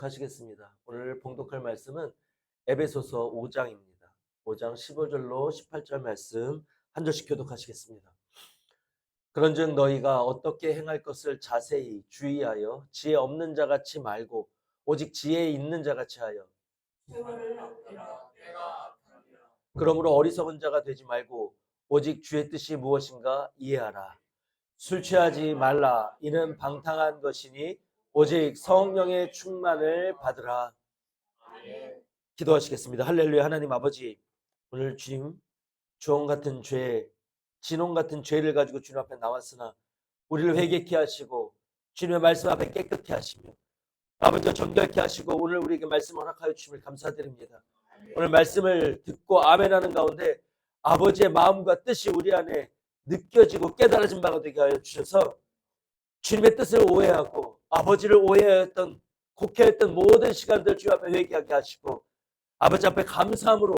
하시겠습니다. 오늘 봉독할 말씀은 에베소서 5장입니다. 5장 15절로 18절 말씀 한 절씩 교독하시겠습니다. 그런즉 너희가 어떻게 행할 것을 자세히 주의하여 지혜 없는 자같이 말고 오직 지혜 있는 자같이 하여 그러므로 어리석은 자가 되지 말고 오직 주의 뜻이 무엇인가 이해하라. 술 취하지 말라. 이는 방탕한 것이니 오직 성령의 충만을 받으라. 기도하시겠습니다. 할렐루야. 하나님 아버지, 오늘 주님 주홍 같은 죄, 진홍 같은 죄를 가지고 주님 앞에 나왔으나 우리를 회개케 하시고 주님의 말씀 앞에 깨끗게 하시며 아버지 정결케 하시고 오늘 우리에게 말씀 허락하여 주심을 감사드립니다. 오늘 말씀을 듣고 아멘하는 가운데 아버지의 마음과 뜻이 우리 안에 느껴지고 깨달아진 바가 되게 하여 주셔서 주님의 뜻을 오해하고 아버지를 오해하였던 곡해했던 모든 시간들 주님 앞에 회개하게 하시고 아버지 앞에 감사함으로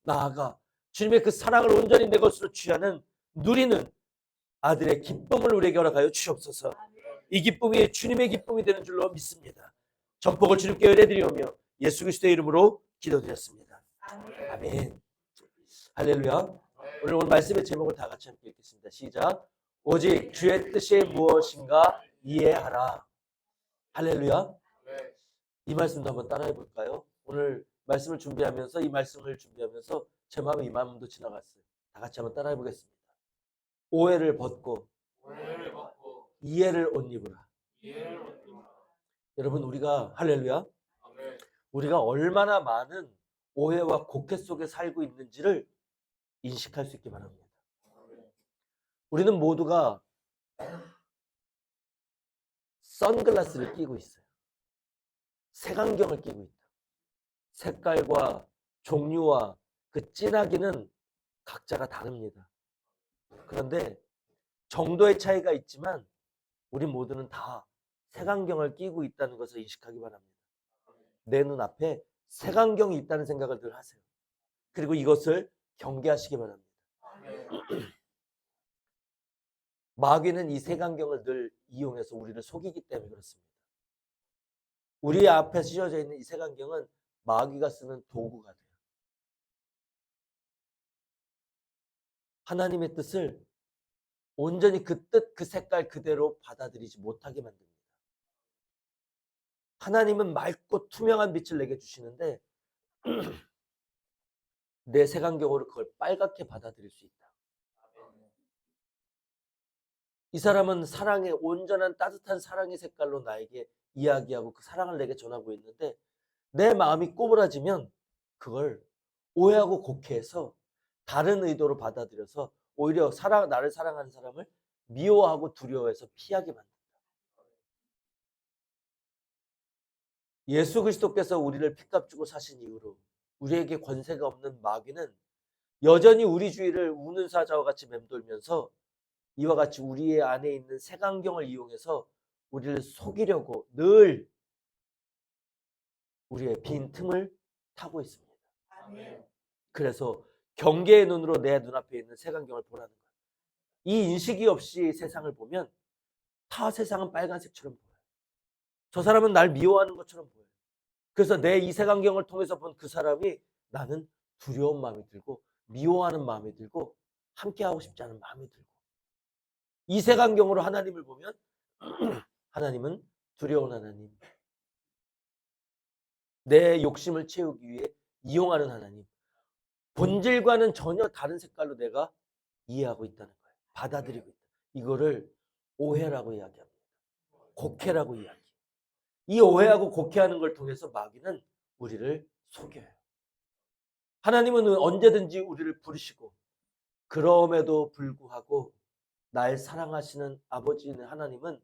나아가 주님의 그 사랑을 온전히 내 것으로 취하는 누리는 아들의 기쁨을 우리에게 허락하여 주옵소서. 이 기쁨이 주님의 기쁨이 되는 줄로 믿습니다. 전복을 주님께 의뢰드리오며 예수 그리스도의 이름으로 기도드렸습니다. 아멘. 할렐루야. 오늘 말씀의 제목을 다 같이 함께 읽겠습니다. 시작. 오직 주의 뜻이 무엇인가 이해하라. 할렐루야. 이 말씀도 한번 따라해 볼까요? 오늘 말씀을 준비하면서 이 말씀을 준비하면서 제 마음에 이 마음도 지나갔어요. 다 같이 한번 따라해 보겠습니다. 오해를 벗고 이해를 옷 입으라. 여러분 우리가 할렐루야. 우리가 얼마나 많은 오해와 곡해 속에 살고 있는지를 인식할 수 있기 바랍니다. 우리는 모두가 선글라스를 끼고 있어요. 색안경을 끼고 있다. 색깔과 종류와 그 진하기는 각자가 다릅니다. 그런데 정도의 차이가 있지만 우리 모두는 다 색안경을 끼고 있다는 것을 인식하기 바랍니다. 내 눈앞에 색안경이 있다는 생각을 늘 하세요. 그리고 이것을 경계하시기 바랍니다. 마귀는 이 색안경을 늘 이용해서 우리를 속이기 때문에 그렇습니다. 우리 앞에 씌워져 있는 이 색안경은 마귀가 쓰는 도구가 돼요. 하나님의 뜻을 온전히 그 뜻, 그 색깔 그대로 받아들이지 못하게 만듭니다. 하나님은 맑고 투명한 빛을 내게 주시는데 내 색안경으로 그걸 빨갛게 받아들일 수 있다. 이 사람은 사랑의 온전한 따뜻한 사랑의 색깔로 나에게 이야기하고 그 사랑을 내게 전하고 있는데 내 마음이 꼬부라지면 그걸 오해하고 곡해해서 다른 의도로 받아들여서 오히려 나를 사랑하는 사람을 미워하고 두려워해서 피하게 만든다. 예수 그리스도께서 우리를 핏값 주고 사신 이후로 우리에게 권세가 없는 마귀는 여전히 우리 주위를 우는 사자와 같이 맴돌면서 이와 같이 우리의 안에 있는 색안경을 이용해서 우리를 속이려고 늘 우리의 빈 틈을 타고 있습니다. 그래서 경계의 눈으로 내 눈앞에 있는 색안경을 보라는 거예요. 이 인식이 없이 세상을 보면 다 세상은 빨간색처럼 보여요. 저 사람은 날 미워하는 것처럼 보여요. 그래서 내 이 색안경을 통해서 본 그 사람이 나는 두려운 마음이 들고 미워하는 마음이 들고 함께하고 싶지 않은 마음이 들고 이 색안경으로 하나님을 보면 하나님은 두려운 하나님, 내 욕심을 채우기 위해 이용하는 하나님, 본질과는 전혀 다른 색깔로 내가 이해하고 있다는 거예요. 받아들이고 있다. 이거를 오해라고 이야기합니다. 곡해라고 이야기해요. 이 오해하고 곡해하는 걸 통해서 마귀는 우리를 속여요. 하나님은 언제든지 우리를 부르시고 그럼에도 불구하고 날 사랑하시는 아버지인 하나님은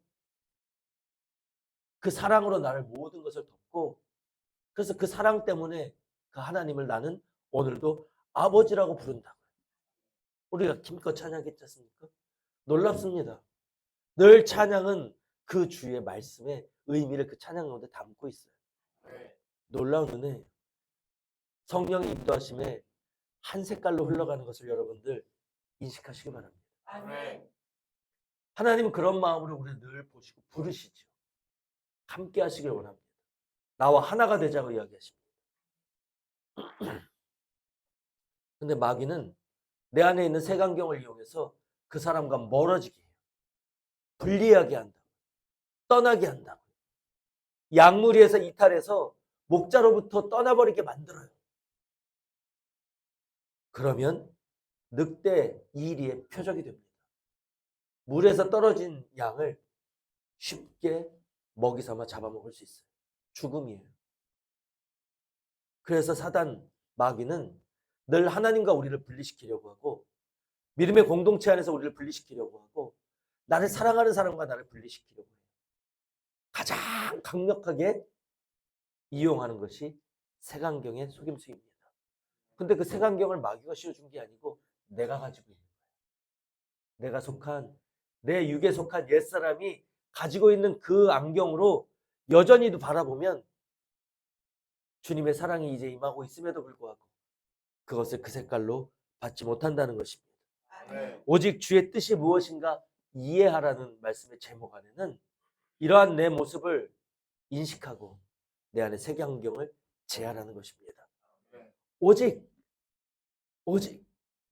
그 사랑으로 나를 모든 것을 덮고 그래서 그 사랑 때문에 그 하나님을 나는 오늘도 아버지라고 부른다고요. 우리가 힘껏 찬양했지 않습니까? 놀랍습니다. 늘 찬양은 그 주의 말씀의 의미를 그 찬양 가운데 담고 있어요. 놀라운 은혜예요. 성령의 인도하심에 한 색깔로 흘러가는 것을 여러분들 인식하시기 바랍니다. 하나님은 그런 마음으로 우리를 늘 보시고 부르시죠. 함께 하시길 원합니다. 나와 하나가 되자고 이야기하십니다. 근데 마귀는 내 안에 있는 색안경을 이용해서 그 사람과 멀어지게 해요. 분리하게 한다. 떠나게 한다. 양무리에서 이탈해서 목자로부터 떠나버리게 만들어요. 그러면 늑대 이리의 표적이 됩니다. 물에서 떨어진 양을 쉽게 먹이 삼아 잡아먹을 수 있어요. 죽음이에요. 그래서 사단 마귀는 늘 하나님과 우리를 분리시키려고 하고 믿음의 공동체 안에서 우리를 분리시키려고 하고 나를 사랑하는 사람과 나를 분리시키려고 해요. 가장 강력하게 이용하는 것이 색안경의 속임수입니다. 근데 그 색안경을 마귀가 씌워준 게 아니고 내가 가지고 있는 거예요. 내가 속한 내 육에 속한 옛사람이 가지고 있는 그 안경으로 여전히도 바라보면 주님의 사랑이 이제 임하고 있음에도 불구하고 그것을 그 색깔로 받지 못한다는 것입니다. 오직 주의 뜻이 무엇인가 이해하라는 말씀의 제목 안에는 이러한 내 모습을 인식하고 내 안에 색안경을 제하라는 것입니다. 오직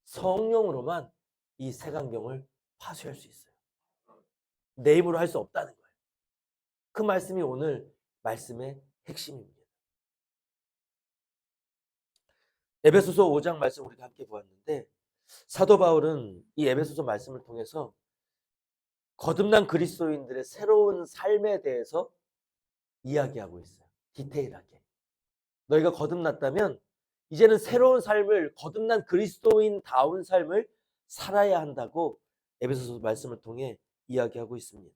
성령으로만 이 색안경을 파쇄할 수 있어요. 내 힘으로 할 수 없다는 거예요. 그 말씀이 오늘 말씀의 핵심입니다. 에베소서 5장 말씀 우리가 함께 보았는데 사도 바울은 이 에베소서 말씀을 통해서 거듭난 그리스도인들의 새로운 삶에 대해서 이야기하고 있어요. 디테일하게. 너희가 거듭났다면 이제는 새로운 삶을 거듭난 그리스도인다운 삶을 살아야 한다고 에베소서 말씀을 통해 이야기하고 있습니다.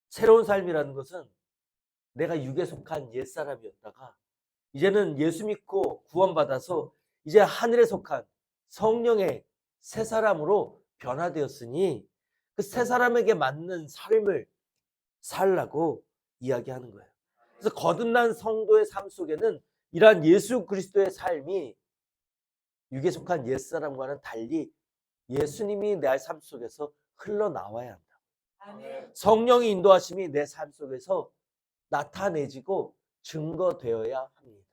새로운 삶이라는 것은 내가 육에 속한 옛사람이었다가 이제는 예수 믿고 구원받아서 이제 하늘에 속한 성령의 새 사람으로 변화되었으니 그 새 사람에게 맞는 삶을 살라고 이야기하는 거예요. 그래서 거듭난 성도의 삶 속에는 이러한 예수 그리스도의 삶이 육에 속한 옛사람과는 달리 예수님이 내 삶 속에서 흘러나와야 한다. 성령의 인도하심이 내 삶 속에서 나타내지고 증거되어야 합니다.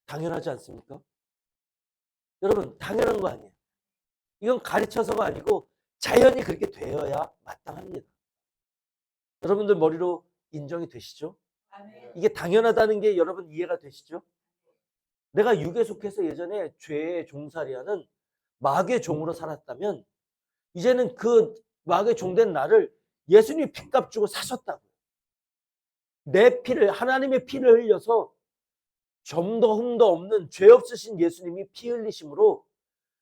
당연하지 않습니까? 여러분 당연한 거 아니에요. 이건 가르쳐서가 아니고 자연히 그렇게 되어야 마땅합니다. 여러분들 머리로 인정이 되시죠? 이게 당연하다는 게 여러분 이해가 되시죠? 내가 육에 속해서 예전에 죄의 종살이하는 마귀의 종으로 살았다면 이제는 그 마귀의 종된 나를 예수님이 핏값 주고 사셨다고요. 내 피를 하나님의 피를 흘려서 점도 흠도 없는 죄 없으신 예수님이 피 흘리심으로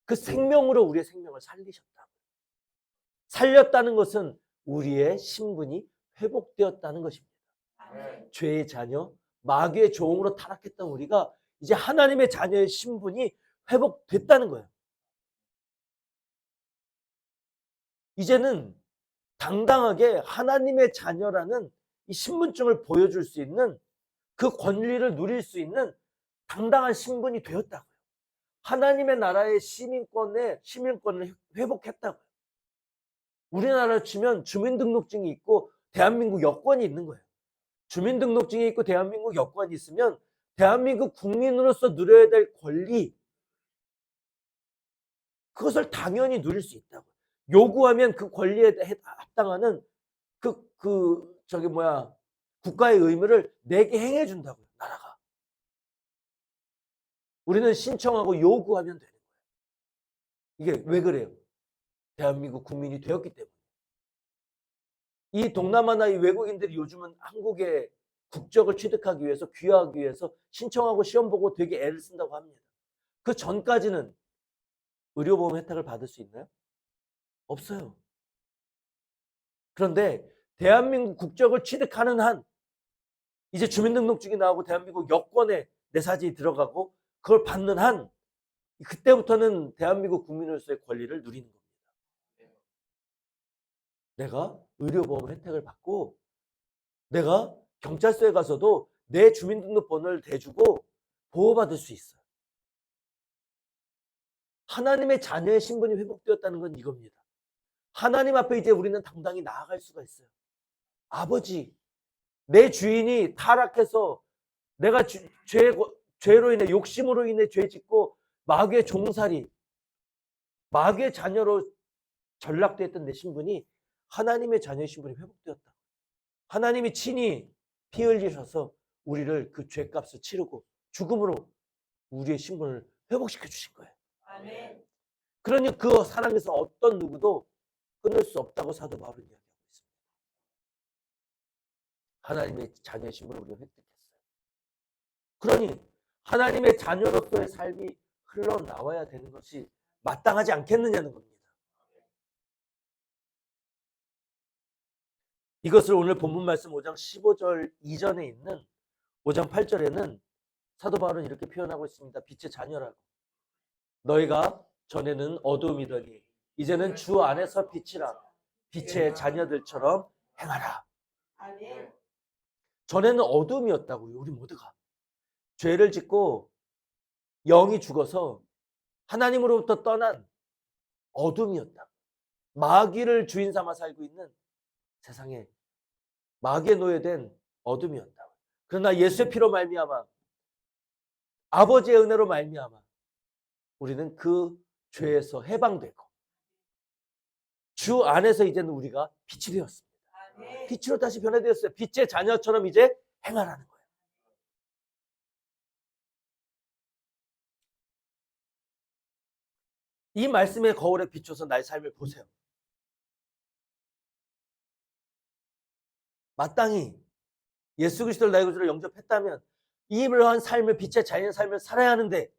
그 생명으로 우리의 생명을 살리셨다고요. 살렸다는 것은 우리의 신분이 회복되었다는 것입니다. 죄의 자녀, 마귀의 종으로 타락했던 우리가 이제 하나님의 자녀의 신분이 회복됐다는 거예요. 이제는 당당하게 하나님의 자녀라는 이 신분증을 보여줄 수 있는 그 권리를 누릴 수 있는 당당한 신분이 되었다고요. 하나님의 나라의 시민권을 회복했다고요. 우리나라로 치면 주민등록증이 있고 대한민국 여권이 있는 거예요. 주민등록증이 있고 대한민국 여권이 있으면 대한민국 국민으로서 누려야 될 권리, 그것을 당연히 누릴 수 있다고요. 요구하면 그 권리에 합당하는 국가의 의무를 내게 행해 준다고요, 나라가. 우리는 신청하고 요구하면 되는 거예요. 이게 왜 그래요? 대한민국 국민이 되었기 때문에. 이 동남아나 이 외국인들이 요즘은 한국의 국적을 취득하기 위해서 귀화하기 위해서 신청하고 시험 보고 되게 애를 쓴다고 합니다. 그 전까지는 의료보험 혜택을 받을 수 있나요? 없어요. 그런데 대한민국 국적을 취득하는 한 이제 주민등록증이 나오고 대한민국 여권에 내 사진이 들어가고 그걸 받는 한 그때부터는 대한민국 국민으로서의 권리를 누리는 겁니다. 내가 의료보험 혜택을 받고 내가 경찰서에 가서도 내 주민등록번호를 대주고 보호받을 수 있어요. 하나님의 자녀의 신분이 회복되었다는 건 이겁니다. 하나님 앞에 이제 우리는 당당히 나아갈 수가 있어요. 아버지, 내 주인이 타락해서 내가 죄로 인해 욕심으로 인해 죄 짓고 마귀의 종살이, 마귀의 자녀로 전락되었던 내 신분이 하나님의 자녀의 신분이 회복되었다. 하나님이 친히 피 흘리셔서 우리를 그 죄값을 치르고 죽음으로 우리의 신분을 회복시켜 주신 거예요. 아멘. 그러니 그 사랑에서 어떤 누구도 끊을 수 없다고 사도 바울은 이야기하고 있습니다. 하나님의 자녀의 신분을 우리가 획득했어요. 그러니 하나님의 자녀로서의 삶이 흘러나와야 되는 것이 마땅하지 않겠느냐는 겁니다. 이것을 오늘 본문 말씀 5장 15절 이전에 있는 5장 8절에는 사도 바울은 이렇게 표현하고 있습니다. 빛의 자녀라고. 너희가 전에는 어둠이더니 이제는 주 안에서 빛이라. 빛의 자녀들처럼 행하라. 아멘. 전에는 어둠이었다고요. 우리 모두가. 죄를 짓고 영이 죽어서 하나님으로부터 떠난 어둠이었다. 마귀를 주인 삼아 살고 있는 세상에 마귀에 노예된 어둠이었다. 그러나 예수의 피로 말미암아 아버지의 은혜로 말미암아 우리는 그 죄에서 해방되고 주 안에서 이제는 우리가 빛이 되었습니다. 아멘. 빛으로 다시 변화되었어요. 빛의 자녀처럼 이제 행하라는 거예요. 이 말씀의 거울에 비춰서 나의 삶을 보세요. 마땅히 예수 그리스도를 나의 구주로 영접했다면 이러한 삶을 빛의 자연의 삶을 살아야 하는데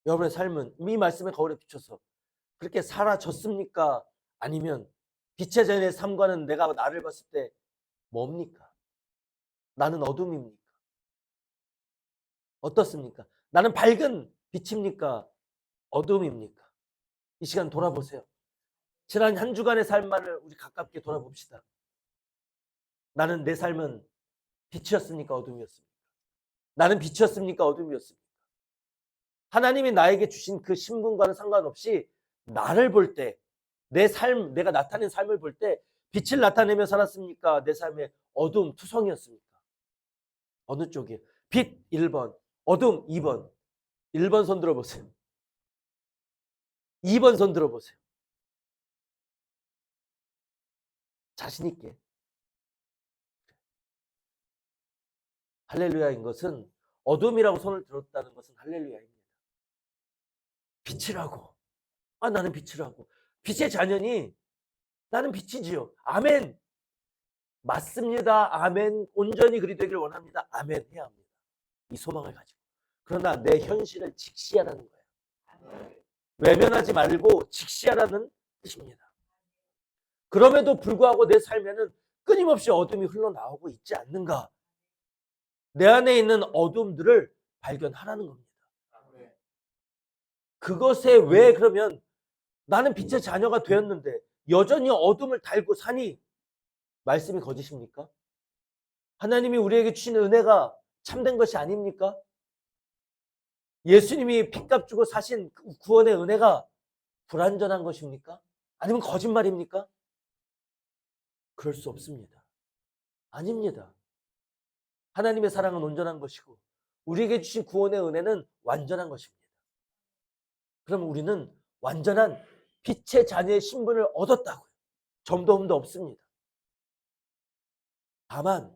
여러분의 삶은 이 말씀의 거울에 비춰서 그렇게 살아졌습니까? 아니면 빛의 자연의 삶과는 내가 나를 봤을 때 뭡니까? 나는 어둠입니까? 어떻습니까? 나는 밝은 빛입니까? 어둠입니까? 이 시간 돌아보세요. 지난 한 주간의 삶만을 우리 가깝게 돌아봅시다. 나는 내 삶은 빛이었습니까? 어둠이었습니까? 나는 빛이었습니까? 어둠이었습니까? 하나님이 나에게 주신 그 신분과는 상관없이 나를 볼 때, 내 삶, 내가 나타낸 삶을 볼 때 빛을 나타내며 살았습니까? 내 삶의 어둠 투성이었습니까? 어느 쪽이에요? 빛 1번, 어둠 2번. 1번 손 들어보세요. 2번 손 들어보세요. 자신 있게. 할렐루야인 것은 어둠이라고 손을 들었다는 것은 할렐루야입니다. 빛이라고. 아, 나는 빛이라고. 빛의 자녀니 나는 빛이지요. 아멘. 맞습니다. 아멘. 온전히 그리 되기를 원합니다. 아멘 해야 합니다. 이 소망을 가지고. 그러나 내 현실을 직시하라는 거예요. 외면하지 말고 직시하라는 뜻입니다. 그럼에도 불구하고 내 삶에는 끊임없이 어둠이 흘러나오고 있지 않는가? 내 안에 있는 어둠들을 발견하라는 겁니다. 그것에 왜 그러면 나는 빛의 자녀가 되었는데 여전히 어둠을 달고 사니 말씀이 거짓입니까? 하나님이 우리에게 주신 은혜가 참된 것이 아닙니까? 예수님이 핏값 주고 사신 구원의 은혜가 불완전한 것입니까? 아니면 거짓말입니까? 그럴 수 없습니다. 아닙니다. 하나님의 사랑은 온전한 것이고 우리에게 주신 구원의 은혜는 완전한 것입니다. 그럼 우리는 완전한 빛의 자녀의 신분을 얻었다고요. 점도 흠도 없습니다. 다만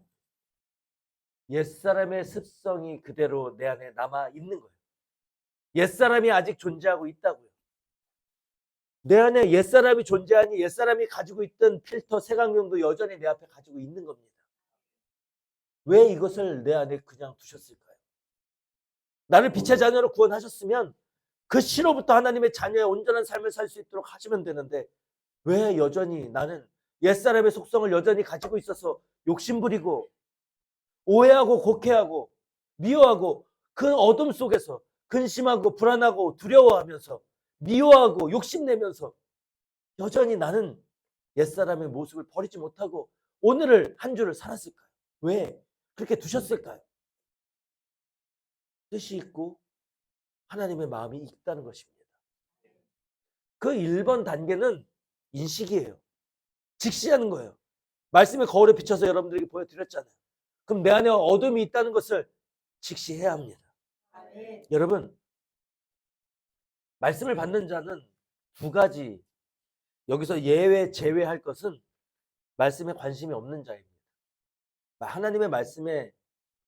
옛사람의 습성이 그대로 내 안에 남아 있는 거예요. 옛사람이 아직 존재하고 있다고요. 내 안에 옛사람이 존재하니 옛사람이 가지고 있던 필터 색안경도 여전히 내 앞에 가지고 있는 겁니다. 왜 이것을 내 안에 그냥 두셨을까요? 나를 빛의 자녀로 구원하셨으면 그 시로부터 하나님의 자녀의 온전한 삶을 살 수 있도록 하시면 되는데 왜 여전히 나는 옛사람의 속성을 여전히 가지고 있어서 욕심부리고 오해하고 곡해하고 미워하고 그 어둠 속에서 근심하고 불안하고 두려워하면서 미워하고 욕심내면서 여전히 나는 옛사람의 모습을 버리지 못하고 오늘을 한 주를 살았을까요? 왜 그렇게 두셨을까요? 뜻이 있고 하나님의 마음이 있다는 것입니다. 그 1번 단계는 인식이에요. 직시하는 거예요. 말씀의 거울에 비춰서 여러분들에게 보여드렸잖아요. 그럼 내 안에 어둠이 있다는 것을 직시해야 합니다. 아멘. 여러분, 말씀을 받는 자는 두 가지, 여기서 예외 제외할 것은 말씀에 관심이 없는 자입니다. 하나님의 말씀에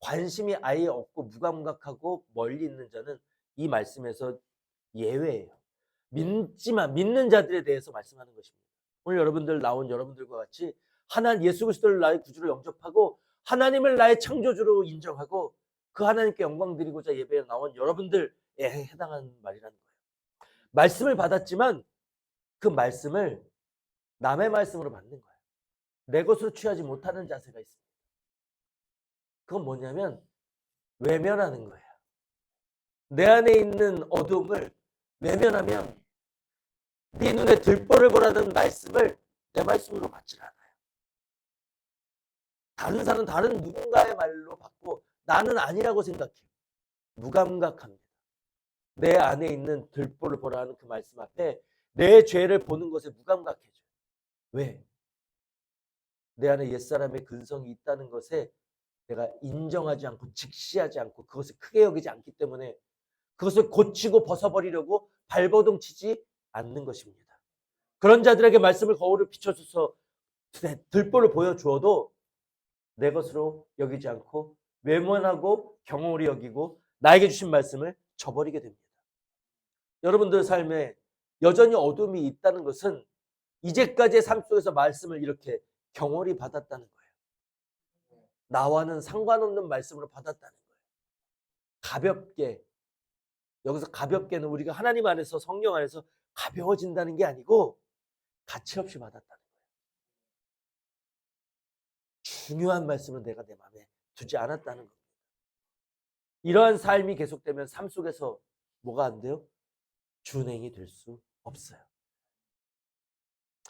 관심이 아예 없고 무감각하고 멀리 있는 자는 이 말씀에서 예외예요. 믿는 자들에 대해서 말씀하는 것입니다. 오늘 여러분들 나온 여러분들과 같이 예수 그리스도를 나의 구주로 영접하고 하나님을 나의 창조주로 인정하고 그 하나님께 영광 드리고자 예배에 나온 여러분들에 해당하는 말이라는 거예요. 말씀을 받았지만 그 말씀을 남의 말씀으로 받는 거예요. 내 것으로 취하지 못하는 자세가 있습니다. 그건 뭐냐면 외면하는 거예요. 내 안에 있는 어둠을 외면하면 네 눈에 들보를 보라는 말씀을 내 말씀으로 받질 않아요. 다른 사람은 다른 누군가의 말로 받고 나는 아니라고 생각해요. 무감각합니다. 내 안에 있는 들보를 보라는 그 말씀 앞에 내 죄를 보는 것에 무감각해져요. 왜? 내 안에 옛사람의 근성이 있다는 것에 내가 인정하지 않고 직시하지 않고 그것을 크게 여기지 않기 때문에 그것을 고치고 벗어버리려고 발버둥 치지 않는 것입니다. 그런 자들에게 말씀을 거울을 비춰줘서 들보를 보여주어도 내 것으로 여기지 않고 외면하고 경홀히 여기고 나에게 주신 말씀을 저버리게 됩니다. 여러분들 삶에 여전히 어둠이 있다는 것은 이제까지의 삶 속에서 말씀을 이렇게 경홀히 받았다는 거예요. 나와는 상관없는 말씀으로 받았다는 거예요. 가볍게, 여기서 가볍게는 우리가 하나님 안에서 성령 안에서 가벼워진다는 게 아니고 가치 없이 받았다는 거예요. 중요한 말씀은 내가 내 마음에 두지 않았다는 겁니다. 이러한 삶이 계속되면 삶 속에서 뭐가 안 돼요? 준행이 될 수 없어요.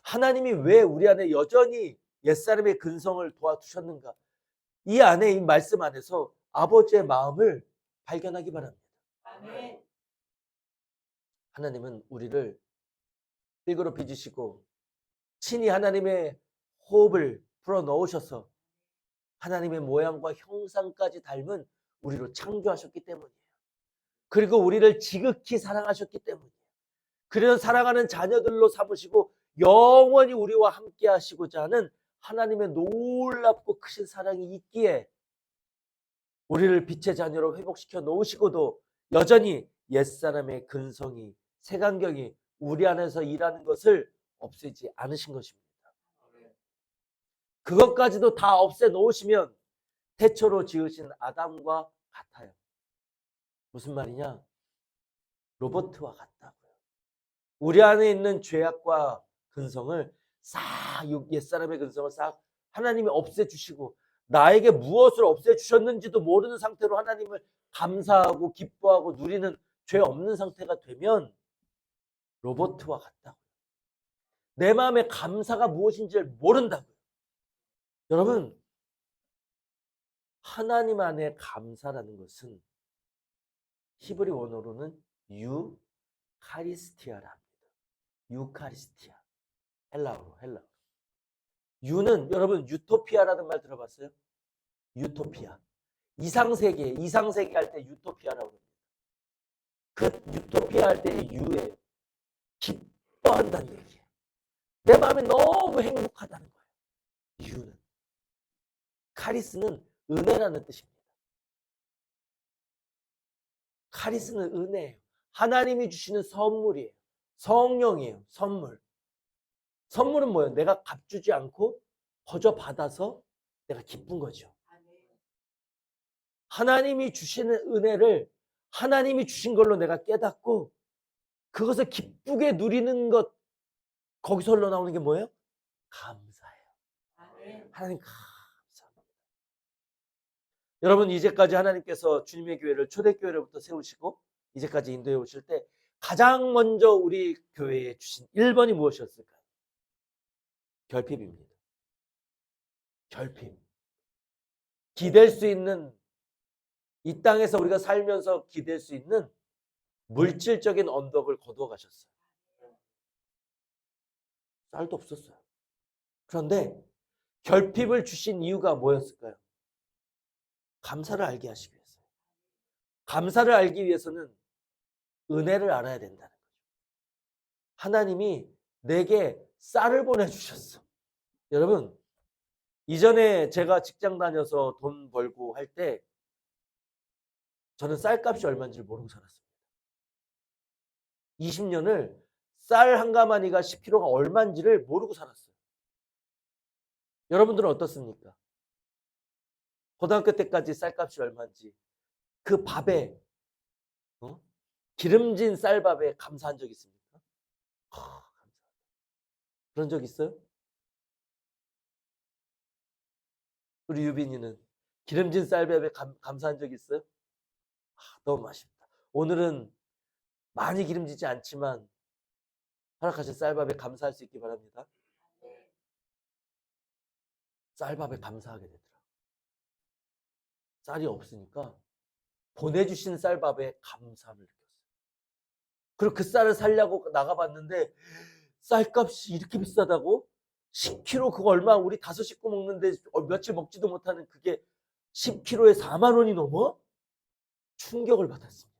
하나님이 왜 우리 안에 여전히 옛사람의 근성을 도와주셨는가? 이 안에 이 말씀 안에서 아버지의 마음을 발견하기 바랍니다. 아멘. 하나님은 우리를 흙으로 빚으시고 친히 하나님의 호흡을 불어 넣으셔서 하나님의 모양과 형상까지 닮은 우리로 창조하셨기 때문이에요. 그리고 우리를 지극히 사랑하셨기 때문이에요. 그래서 사랑하는 자녀들로 삼으시고 영원히 우리와 함께 하시고자 하는 하나님의 놀랍고 크신 사랑이 있기에 우리를 빛의 자녀로 회복시켜 놓으시고도 여전히 옛사람의 근성이 색안경이 우리 안에서 일하는 것을 없애지 않으신 것입니다. 그것까지도 다 없애 놓으시면 태초로 지으신 아담과 같아요. 무슨 말이냐? 로봇과 같다고요. 우리 안에 있는 죄악과 근성을 싹 옛사람의 근성을 싹 하나님이 없애주시고 나에게 무엇을 없애주셨는지도 모르는 상태로 하나님을 감사하고 기뻐하고 누리는 죄 없는 상태가 되면 로봇과 같다고요. 내 마음의 감사가 무엇인지를 모른다고요. 여러분, 하나님 안에 감사라는 것은 히브리 원어로는 유카리스티아라 합니다. 유카리스티아. 헬라어로. 유는 여러분 유토피아라는 말 들어봤어요? 유토피아. 이상세계 할 때 유토피아라고 합니다. 그 유토피아 할 때의 유에 기뻐한다는 얘기예요. 내 마음이 너무 행복하다는 거예요. 유는. 카리스는 은혜라는 뜻입니다. 카리스는 은혜예요. 하나님이 주시는 선물이에요. 성령이에요. 선물. 선물은 뭐예요? 내가 값주지 않고 거저 받아서 내가 기쁜 거죠. 하나님이 주시는 은혜를 하나님이 주신 걸로 내가 깨닫고 그것을 기쁘게 누리는 것, 거기서 흘러나오는 게 뭐예요? 감사해요. 하나님 감사합니다. 여러분, 이제까지 하나님께서 주님의 교회를 초대교회로부터 세우시고 이제까지 인도해 오실 때 가장 먼저 우리 교회에 주신 1번이 무엇이었을까요? 결핍입니다. 결핍. 기댈 수 있는, 이 땅에서 우리가 살면서 기댈 수 있는 물질적인 언덕을 거두어 가셨어요. 쌀도 없었어요. 그런데 결핍을 주신 이유가 뭐였을까요? 감사를 알게 하시기 위해서요. 감사를 알기 위해서는 은혜를 알아야 된다는 거죠. 하나님이 내게 쌀을 보내주셨어. 여러분, 이전에 제가 직장 다녀서 돈 벌고 할 때 저는 쌀값이 얼마인지를 모르고 살았습니다. 20년을 쌀 한 가마니가 10kg가 얼마인지를 모르고 살았어요. 여러분들은 어떻습니까? 고등학교 때까지 쌀값이 얼마인지 그 밥에 기름진 쌀밥에 감사한 적 있습니까? 감사하다. 그런 적 있어요? 우리 유빈이는 기름진 쌀밥에 감사한 적 있어요? 너무 맛있다. 오늘은 많이 기름지지 않지만 허락하신 쌀밥에 감사할 수 있기 바랍니다. 쌀밥에 감사하게 되더라. 쌀이 없으니까 보내주신 쌀밥에 감사함을 느꼈어요. 그리고 그 쌀을 살려고 나가봤는데 쌀값이 이렇게 비싸다고? 10kg 그거 얼마? 우리 5 식구 먹는데 며칠 먹지도 못하는 그게 10kg에 4만 원이 넘어? 충격을 받았습니다.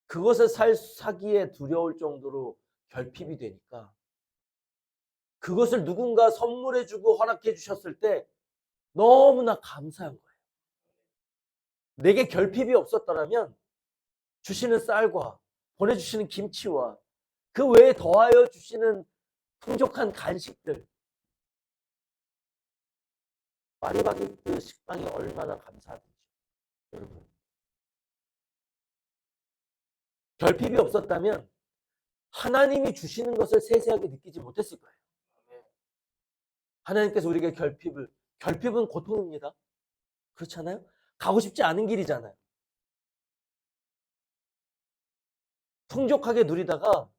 그것을 사기에 두려울 정도로 결핍이 되니까 그것을 누군가 선물해주고 허락해 주셨을 때 너무나 감사한 거예요. 내게 결핍이 없었더라면 주시는 쌀과 보내주시는 김치와 그 외에 더하여 주시는 풍족한 간식들, 파리바게뜨 식빵이 얼마나 감사하든지. 여러분, 결핍이 없었다면 하나님이 주시는 것을 세세하게 느끼지 못했을 거예요. 하나님께서 우리에게 결핍은 고통입니다. 그렇잖아요? 가고 싶지 않은 길이잖아요. 풍족하게 누리다가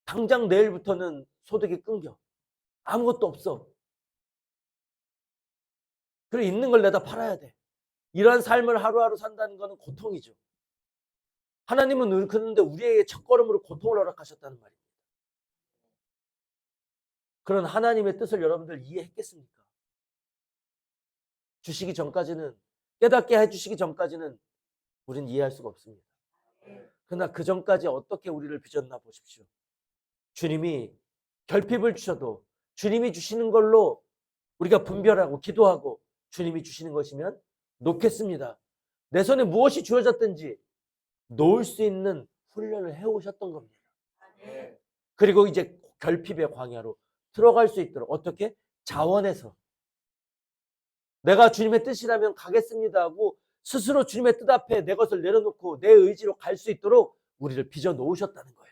당장 내일부터는 소득이 끊겨. 아무것도 없어. 그리고 있는 걸 내다 팔아야 돼. 이러한 삶을 하루하루 산다는 것은 고통이죠. 하나님은 그런데 우리에게 첫걸음으로 고통을 허락하셨다는 말입니다. 그런 하나님의 뜻을 여러분들 이해했겠습니까? 주시기 전까지는, 깨닫게 해주시기 전까지는 우린 이해할 수가 없습니다. 그러나 그 전까지 어떻게 우리를 빚었나 보십시오. 주님이 결핍을 주셔도 주님이 주시는 걸로 우리가 분별하고 기도하고 주님이 주시는 것이면 놓겠습니다. 내 손에 무엇이 주어졌든지 놓을 수 있는 훈련을 해오셨던 겁니다. 그리고 이제 결핍의 광야로 들어갈 수 있도록 어떻게? 자원해서 내가 주님의 뜻이라면 가겠습니다 하고 스스로 주님의 뜻 앞에 내 것을 내려놓고 내 의지로 갈 수 있도록 우리를 빚어 놓으셨다는 거예요.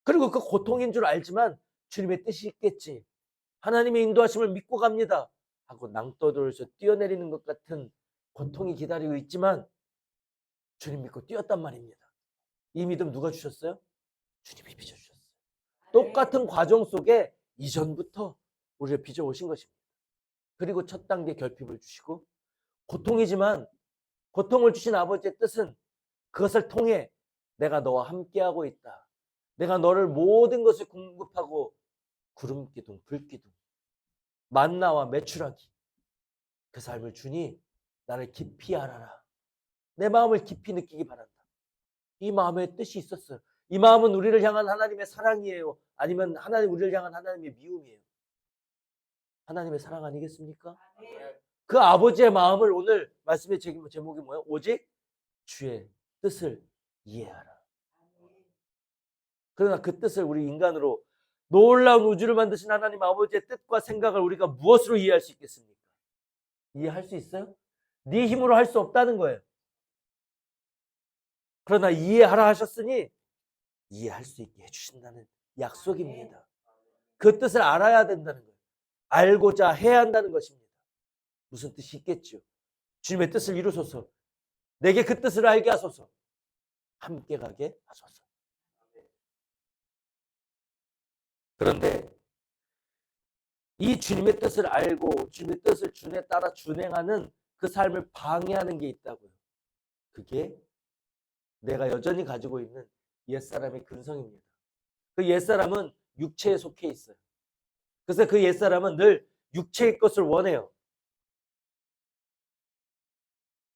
그리고 그 고통인 줄 알지만 주님의 뜻이 있겠지. 하나님의 인도하심을 믿고 갑니다 하고 낭떠러지에서 뛰어내리는 것 같은 고통이 기다리고 있지만 주님 믿고 뛰었단 말입니다. 이 믿음 누가 주셨어요? 주님이 빚어주셨어요. 똑같은 과정 속에 이전부터 우리를 빚어오신 것입니다. 그리고 첫 단계 결핍을 주시고 고통이지만 고통을 주신 아버지의 뜻은 그것을 통해 내가 너와 함께하고 있다. 내가 너를 모든 것을 공급하고 구름기둥, 불기둥, 만나와 메추라기 그 삶을 주니 나를 깊이 알아라. 내 마음을 깊이 느끼기 바란다. 이 마음의 뜻이 있었어요. 이 마음은 우리를 향한 하나님의 사랑이에요? 아니면 우리를 향한 하나님의 미움이에요? 하나님의 사랑 아니겠습니까? 그 아버지의 마음을 오늘 말씀의 제목이 뭐예요? 오직 주의 뜻을 이해하라. 그러나 그 뜻을 우리 인간으로 놀라운 우주를 만드신 하나님 아버지의 뜻과 생각을 우리가 무엇으로 이해할 수 있겠습니까? 이해할 수 있어요? 네 힘으로 할 수 없다는 거예요. 그러나 이해하라 하셨으니 이해할 수 있게 해주신다는 약속입니다. 그 뜻을 알아야 된다는 거예요. 알고자 해야 한다는 것입니다. 무슨 뜻이 있겠죠? 주님의 뜻을 이루소서. 내게 그 뜻을 알게 하소서. 함께 가게 하소서. 그런데 이 주님의 뜻을 알고 주님의 뜻을 준에 따라 준행하는 그 삶을 방해하는 게 있다고요. 그게 내가 여전히 가지고 있는 옛사람의 근성입니다. 그 옛사람은 육체에 속해 있어요. 그래서 그 옛사람은 늘 육체의 것을 원해요.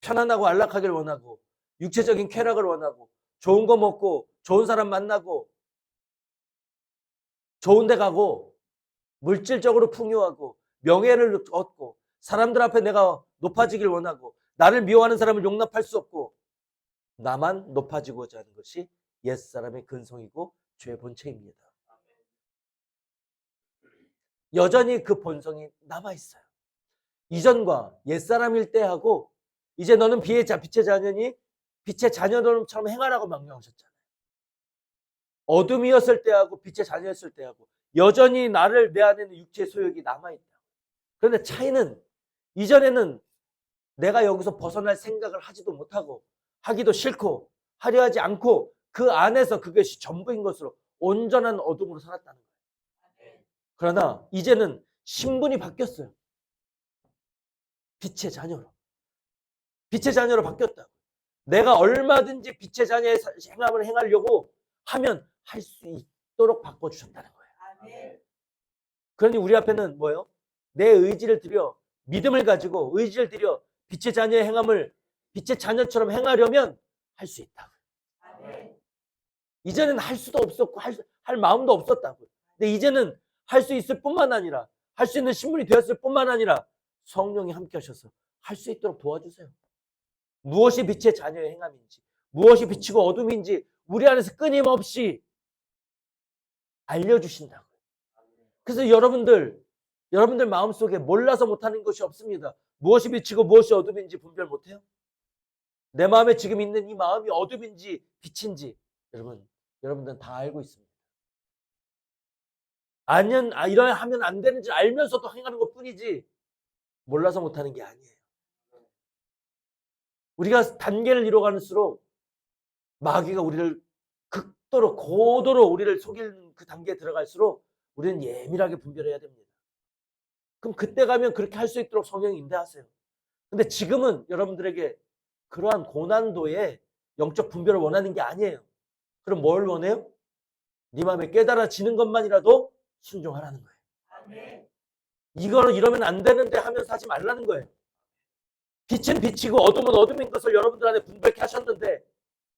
편안하고 안락하길 원하고 육체적인 쾌락을 원하고 좋은 거 먹고 좋은 사람 만나고 좋은 데 가고 물질적으로 풍요하고 명예를 얻고 사람들 앞에 내가 높아지길 원하고 나를 미워하는 사람을 용납할 수 없고 나만 높아지고자 하는 것이 옛사람의 근성이고 죄의 본체입니다. 여전히 그 본성이 남아있어요. 이전과 옛사람일 때하고 이제 너는 빛의 자녀니 빛의 자녀처럼 행하라고 명령하셨잖아요. 어둠이었을 때하고 빛의 자녀였을 때하고 여전히 나를 내 안에는 육체의 소욕이 남아있다. 그런데 차이는 이전에는 내가 여기서 벗어날 생각을 하지도 못하고 하기도 싫고 하려 하지 않고 그 안에서 그것이 전부인 것으로 온전한 어둠으로 살았다는 거예요. 그러나 이제는 신분이 바뀌었어요. 빛의 자녀로. 빛의 자녀로 바뀌었다고. 내가 얼마든지 빛의 자녀의 행함을 행하려고 하면 할 수 있도록 바꿔주셨다는 거예요. 그러니 우리 앞에는 뭐예요? 내 의지를 들여 믿음을 가지고 의지를 들여 빛의 자녀의 행함을 빛의 자녀처럼 행하려면 할 수 있다고. 이제는 할 수도 없었고 할 마음도 없었다고. 근데 이제는 할 수 있을 뿐만 아니라 할 수 있는 신분이 되었을 뿐만 아니라 성령이 함께 하셔서 할 수 있도록 도와주세요. 무엇이 빛의 자녀의 행함인지 무엇이 빛이고 어둠인지 우리 안에서 끊임없이 알려주신다고요. 그래서 여러분들 마음속에 몰라서 못하는 것이 없습니다. 무엇이 빛이고 무엇이 어둠인지 분별 못해요? 내 마음에 지금 있는 이 마음이 어둠인지 빛인지 여러분들은 다 알고 있습니다. 이러야 하면 안 되는지 알면서도 행하는 것 뿐이지 몰라서 못하는 게 아니에요. 우리가 단계를 이뤄갈수록 마귀가 우리를 극도로 고도로 우리를 속이는 그 단계에 들어갈수록 우리는 예민하게 분별해야 됩니다. 그럼 그때 가면 그렇게 할 수 있도록 성령이 인도하세요. 근데 지금은 여러분들에게 그러한 고난도의 영적 분별을 원하는 게 아니에요. 그럼 뭘 원해요? 네 마음에 깨달아지는 것만이라도 순종하라는 거예요. 이거는 이러면 안 되는데 하면서 하지 말라는 거예요. 빛은 빛이고 어둠은 어둠인 것을 여러분들 안에 분별케 하셨는데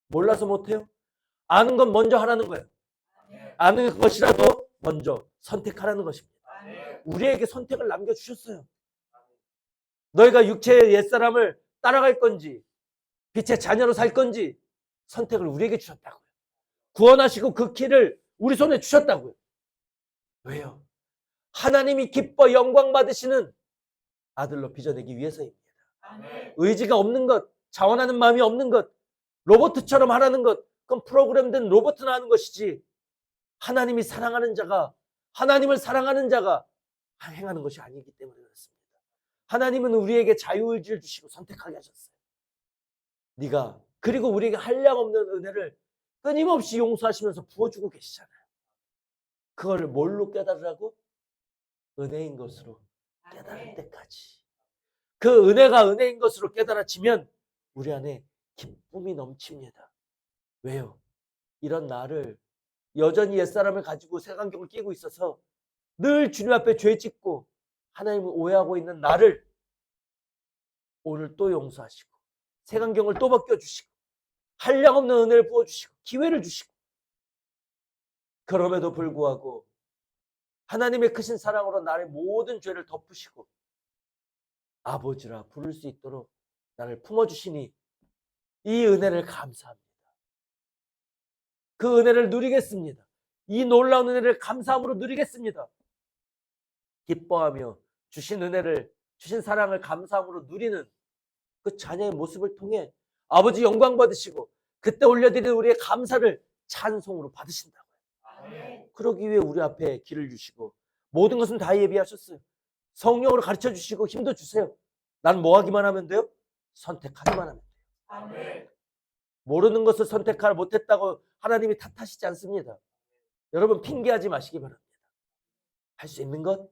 몰라서 못해요? 아는 건 먼저 하라는 거예요. 아는 것이라도 먼저 선택하라는 것입니다. 우리에게 선택을 남겨주셨어요. 너희가 육체의 옛사람을 따라갈 건지 빛의 자녀로 살 건지 선택을 우리에게 주셨다고요. 구원하시고 그 길을 우리 손에 주셨다고요. 왜요? 하나님이 기뻐 영광 받으시는 아들로 빚어내기 위해서입니다. 의지가 없는 것, 자원하는 마음이 없는 것, 로봇처럼 하라는 것, 그건 프로그램된 로봇은 하는 것이지 하나님을 사랑하는 자가 행하는 것이 아니기 때문에 그렇습니다. 하나님은 우리에게 자유의지를 주시고 선택하게 하셨어요. 그리고 우리에게 한량없는 은혜를 끊임없이 용서하시면서 부어주고 계시잖아요. 그거를 뭘로 깨달으라고? 은혜인 것으로 깨달을 때까지. 그 은혜가 은혜인 것으로 깨달아지면 우리 안에 기쁨이 넘칩니다. 왜요? 이런 나를 여전히 옛사람을 가지고 색안경을 끼고 있어서 늘 주님 앞에 죄 짓고 하나님을 오해하고 있는 나를 오늘 또 용서하시고 색안경을 또 벗겨주시고 한량없는 은혜를 부어주시고 기회를 주시고 그럼에도 불구하고 하나님의 크신 사랑으로 나의 모든 죄를 덮으시고 아버지라 부를 수 있도록 나를 품어주시니 이 은혜를 감사합니다. 그 은혜를 누리겠습니다. 이 놀라운 은혜를 감사함으로 누리겠습니다. 기뻐하며 주신 사랑을 감사함으로 누리는 그 자녀의 모습을 통해 아버지 영광 받으시고 그때 올려드리는 우리의 감사를 찬송으로 받으신다고요. 그러기 위해 우리 앞에 길을 주시고 모든 것은 다 예비하셨어요. 성령으로 가르쳐 주시고 힘도 주세요. 난 뭐 하기만 하면 돼요? 선택하기만 하면 돼요. 모르는 것을 선택하지 못했다고 하나님이 탓하시지 않습니다. 여러분 핑계하지 마시기 바랍니다. 할 수 있는 것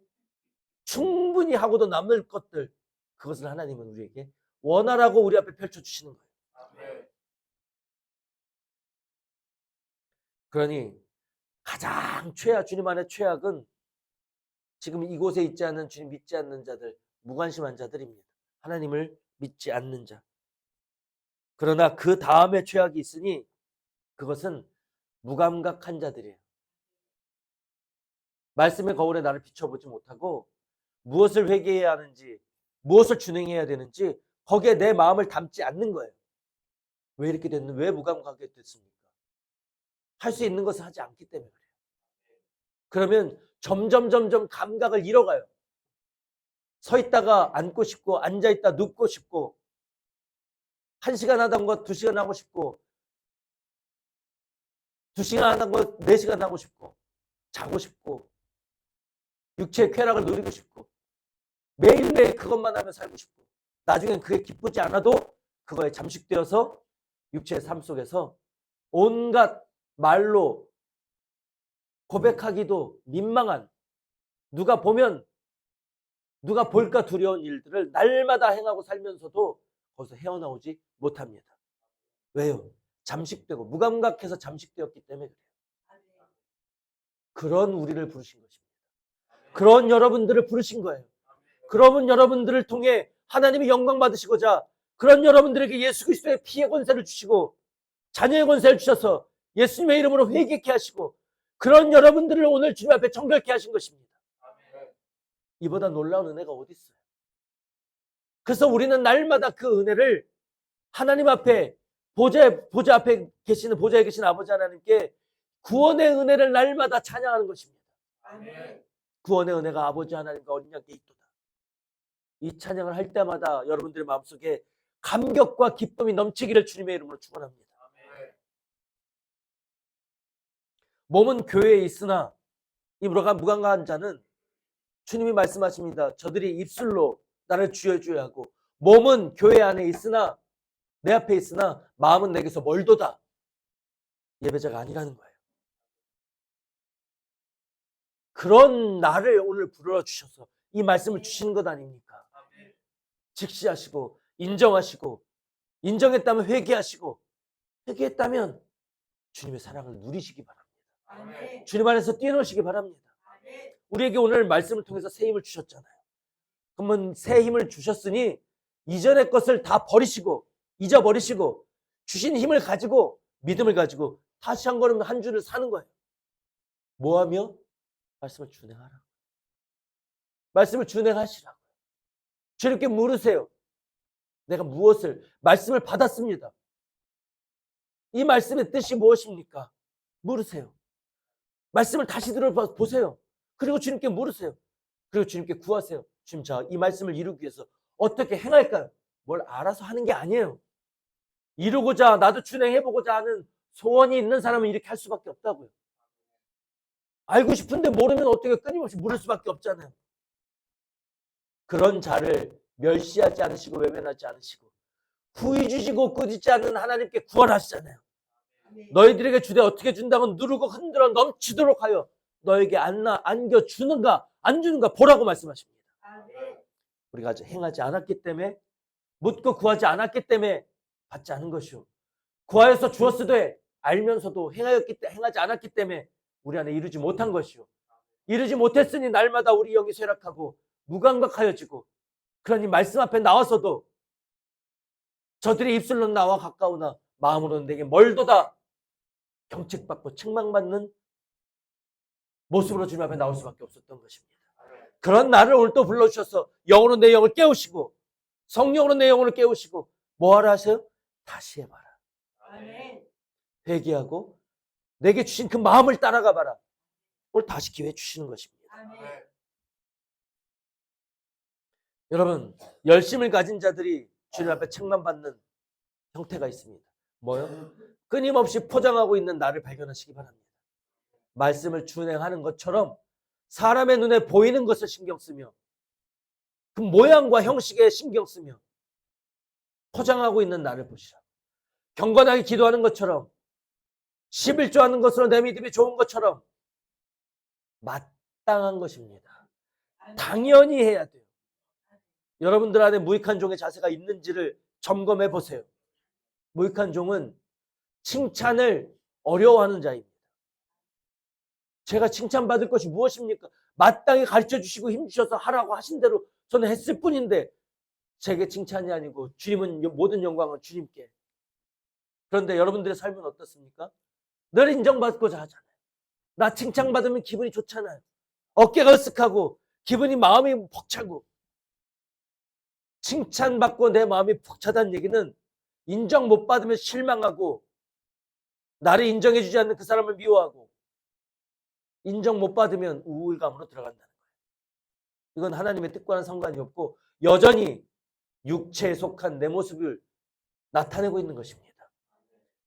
충분히 하고도 남을 것들 그것을 하나님은 우리에게 원하라고 우리 앞에 펼쳐주시는 거예요. 그러니 가장 주님 안에 최악은 지금 이곳에 있지 않는 주님 믿지 않는 자들, 무관심한 자들입니다. 하나님을 믿지 않는 자. 그러나 그 다음에 최악이 있으니 그것은 무감각한 자들이에요. 말씀의 거울에 나를 비춰보지 못하고 무엇을 회개해야 하는지, 무엇을 준행해야 되는지 거기에 내 마음을 담지 않는 거예요. 왜 이렇게 됐는? 왜 무감각하게 됐습니까? 할 수 있는 것을 하지 않기 때문에 그래요. 그러면 점점 감각을 잃어가요. 서 있다가 앉고 싶고, 앉아 있다 눕고 싶고, 1시간 하던 거 2시간 하고 싶고, 2시간 하던 거 4시간 하고 싶고, 자고 싶고, 육체의 쾌락을 누리고 싶고, 매일매일 그것만 하며 살고 싶고, 나중엔 그게 기쁘지 않아도 그거에 잠식되어서 육체의 삶 속에서 온갖 말로 고백하기도 민망한, 누가 보면 누가 볼까 두려운 일들을 날마다 행하고 살면서도 거기서 헤어나오지 못합니다. 왜요? 잠식되고 무감각해서 잠식되었기 때문에 그래요. 그런 우리를 부르신 것입니다. 그런 여러분들을 부르신 거예요. 그러면 여러분들을 통해 하나님이 영광 받으시고자 그런 여러분들에게 예수 그리스도의 피의 권세를 주시고 자녀의 권세를 주셔서 예수님의 이름으로 회개케 하시고 그런 여러분들을 오늘 주님 앞에 정결케 하신 것입니다. 이보다 놀라운 은혜가 어디 있어요? 그래서 우리는 날마다 그 은혜를 하나님 앞에 보좌 앞에 계시는 보좌에 계신 아버지 하나님께 구원의 은혜를 날마다 찬양하는 것입니다. 구원의 은혜가 아버지 하나님과 어린 양께 있도다. 이 찬양을 할 때마다 여러분들의 마음속에 감격과 기쁨이 넘치기를 주님의 이름으로 축원합니다. 몸은 교회에 있으나 이 무감각한 자는 주님이 말씀하십니다. 저들이 입술로 나를 주여 주여 하고 몸은 교회 안에 있으나 내 앞에 있으나 마음은 내게서 멀도다. 예배자가 아니라는 거예요. 그런 나를 오늘 불러주셔서 이 말씀을 주시는 것 아닙니까? 직시하시고 인정하시고 인정했다면 회개하시고 회개했다면 주님의 사랑을 누리시기 바랍니다. 주님 안에서 뛰어노시기 바랍니다. 우리에게 오늘 말씀을 통해서 새 힘을 주셨잖아요. 그러면 새 힘을 주셨으니 이전의 것을 다 버리시고 잊어버리시고 주신 힘을 가지고 믿음을 가지고 다시 한 걸음 한 줄을 사는 거예요. 뭐하며? 말씀을 준행하라. 말씀을 준행하시라고. 주님께 물으세요. 내가 무엇을 말씀을 받았습니다. 이 말씀의 뜻이 무엇입니까? 물으세요. 말씀을 다시 들어보세요. 그리고 주님께 물으세요. 그리고 주님께 구하세요. 주님, 이 말씀을 이루기 위해서 어떻게 행할까요? 뭘 알아서 하는 게 아니에요. 이루고자 나도 준행해보고자 하는 소원이 있는 사람은 이렇게 할 수밖에 없다고요. 알고 싶은데 모르면 어떻게 끊임없이 물을 수밖에 없잖아요. 그런 자를 멸시하지 않으시고 외면하지 않으시고 후히 주시고 꾸짖지 않는 하나님께 구원하시잖아요. 너희들에게 주되 어떻게 준다면 누르고 흔들어 넘치도록 하여 너에게 안겨주는가 안 주는가 보라고 말씀하십니다. 우리가 행하지 않았기 때문에 묻고 구하지 않았기 때문에 받지 않은 것이요. 구하여서 주었으되 알면서도 행하지 않았기 때문에 우리 안에 이루지 못한 것이요. 이루지 못했으니 날마다 우리 영이 쇠락하고 무감각하여지고 그러니 말씀 앞에 나와서도 저들이 입술로는 나와 가까우나 마음으로는 내게 멀도다. 경책받고 책망받는 모습으로 주님 앞에 나올 수밖에 없었던 것입니다. 그런 나를 오늘 또 불러주셔서 영으로 내 영을 깨우시고 성령으로 내 영을 깨우시고 뭐하라 하세요? 다시 해봐라. 회개하고 내게 주신 그 마음을 따라가 봐라. 오늘 다시 기회 주시는 것입니다. 여러분, 열심을 가진 자들이 주님 앞에 책망받는 형태가 있습니다. 뭐요? 끊임없이 포장하고 있는 나를 발견하시기 바랍니다. 말씀을 준행하는 것처럼 사람의 눈에 보이는 것을 신경 쓰며 그 모양과 형식에 신경 쓰며 포장하고 있는 나를 보시라. 경건하게 기도하는 것처럼 11조 하는 것으로 내 믿음이 좋은 것처럼 마땅한 것입니다. 당연히 해야 돼요. 여러분들 안에 무익한 종의 자세가 있는지를 점검해 보세요. 무익한 종은 칭찬을 어려워하는 자입니다. 제가 칭찬받을 것이 무엇입니까? 마땅히 가르쳐 주시고 힘 주셔서 하라고 하신 대로 저는 했을 뿐인데 제게 칭찬이 아니고 주님은 모든 영광은 주님께. 그런데 여러분들의 삶은 어떻습니까? 늘 인정받고자 하잖아요. 나 칭찬받으면 기분이 좋잖아요. 어깨가 으쓱하고 기분이 마음이 벅차고. 칭찬받고 내 마음이 푹 차다는 얘기는 인정 못 받으면 실망하고 나를 인정해 주지 않는 그 사람을 미워하고 인정 못 받으면 우울감으로 들어간다는 거예요. 이건 하나님의 뜻과는 상관이 없고 여전히 육체에 속한 내 모습을 나타내고 있는 것입니다.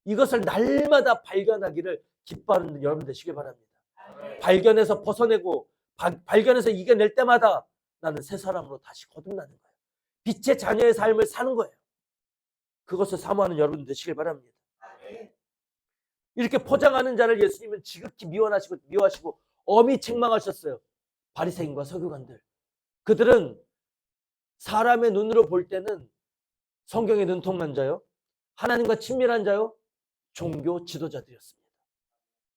이것을 날마다 발견하기를 기뻐하는 여러분 되시길 바랍니다. 발견해서 벗어내고 발견해서 이겨낼 때마다 나는 새 사람으로 다시 거듭나는 거예요. 빛의 자녀의 삶을 사는 거예요. 그것을 사모하는 여러분 되시길 바랍니다. 이렇게 포장하는 자를 예수님은 지극히 미워하시고 엄히 책망하셨어요. 바리새인과 서기관들. 그들은 사람의 눈으로 볼 때는 성경의 눈통난 자요, 하나님과 친밀한 자요, 종교 지도자들이었습니다.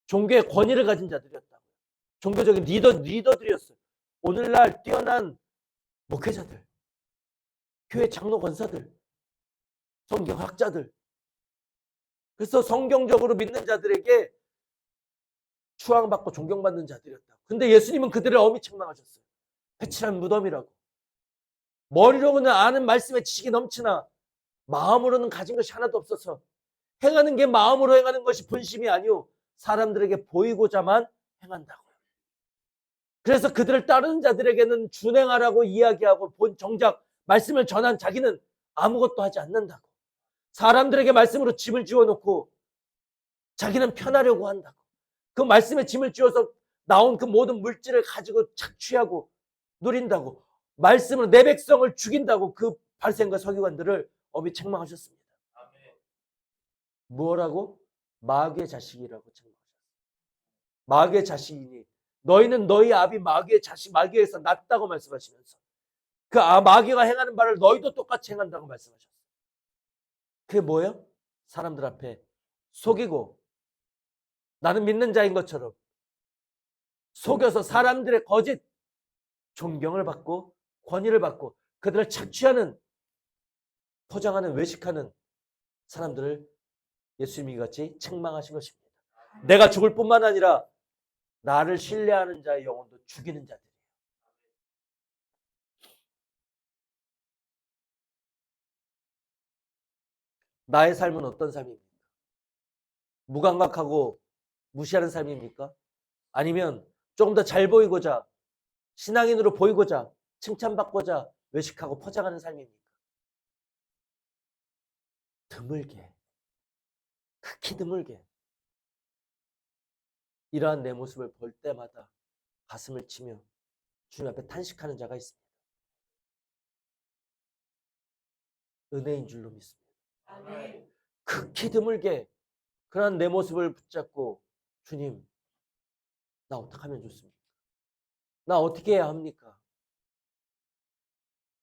종교의 권위를 가진 자들이었다고요. 종교적인 리더들이었어요. 오늘날 뛰어난 목회자들, 교회 장로 권사들, 성경학자들. 그래서 성경적으로 믿는 자들에게 추앙받고 존경받는 자들이었다고. 근데 예수님은 그들을 엄히 책망하셨어요. 회칠한 무덤이라고. 머리로는 아는 말씀의 지식이 넘치나 마음으로는 가진 것이 하나도 없어서 행하는 게 마음으로 행하는 것이 본심이 아니오 사람들에게 보이고자만 행한다고요. 그래서 그들을 따르는 자들에게는 준행하라고 이야기하고 정작 말씀을 전한 자기는 아무것도 하지 않는다고. 사람들에게 말씀으로 짐을 지어놓고 자기는 편하려고 한다고. 그 말씀에 짐을 지어서 나온 그 모든 물질을 가지고 착취하고 누린다고. 말씀으로 내 백성을 죽인다고 그 바리새인과 서기관들을 엄히 책망하셨습니다. 뭐라고? 마귀의 자식이라고 책망하셨어요. 마귀의 자식이니 너희는 너희 아비 마귀의 자식, 마귀에서 났다고 말씀하시면서 그 마귀가 행하는 바를 너희도 똑같이 행한다고 말씀하셨어요. 그게 뭐예요? 사람들 앞에 속이고 나는 믿는 자인 것처럼 속여서 사람들의 거짓 존경을 받고 권위를 받고 그들을 착취하는, 포장하는, 외식하는 사람들을 예수님이 같이 책망하신 것입니다. 내가 죽을 뿐만 아니라 나를 신뢰하는 자의 영혼도 죽이는 자들이에요. 나의 삶은 어떤 삶입니까? 무감각하고 무시하는 삶입니까? 아니면 조금 더 잘 보이고자, 신앙인으로 보이고자, 칭찬받고자 외식하고 포장하는 삶입니까? 드물게, 극히 드물게 이러한 내 모습을 볼 때마다 가슴을 치며 주님 앞에 탄식하는 자가 있습니다. 은혜인 줄로 믿습니다. 아멘. 극히 드물게 그러한 내 모습을 붙잡고 주님, 나 어떻게 하면 좋습니까? 나 어떻게 해야 합니까?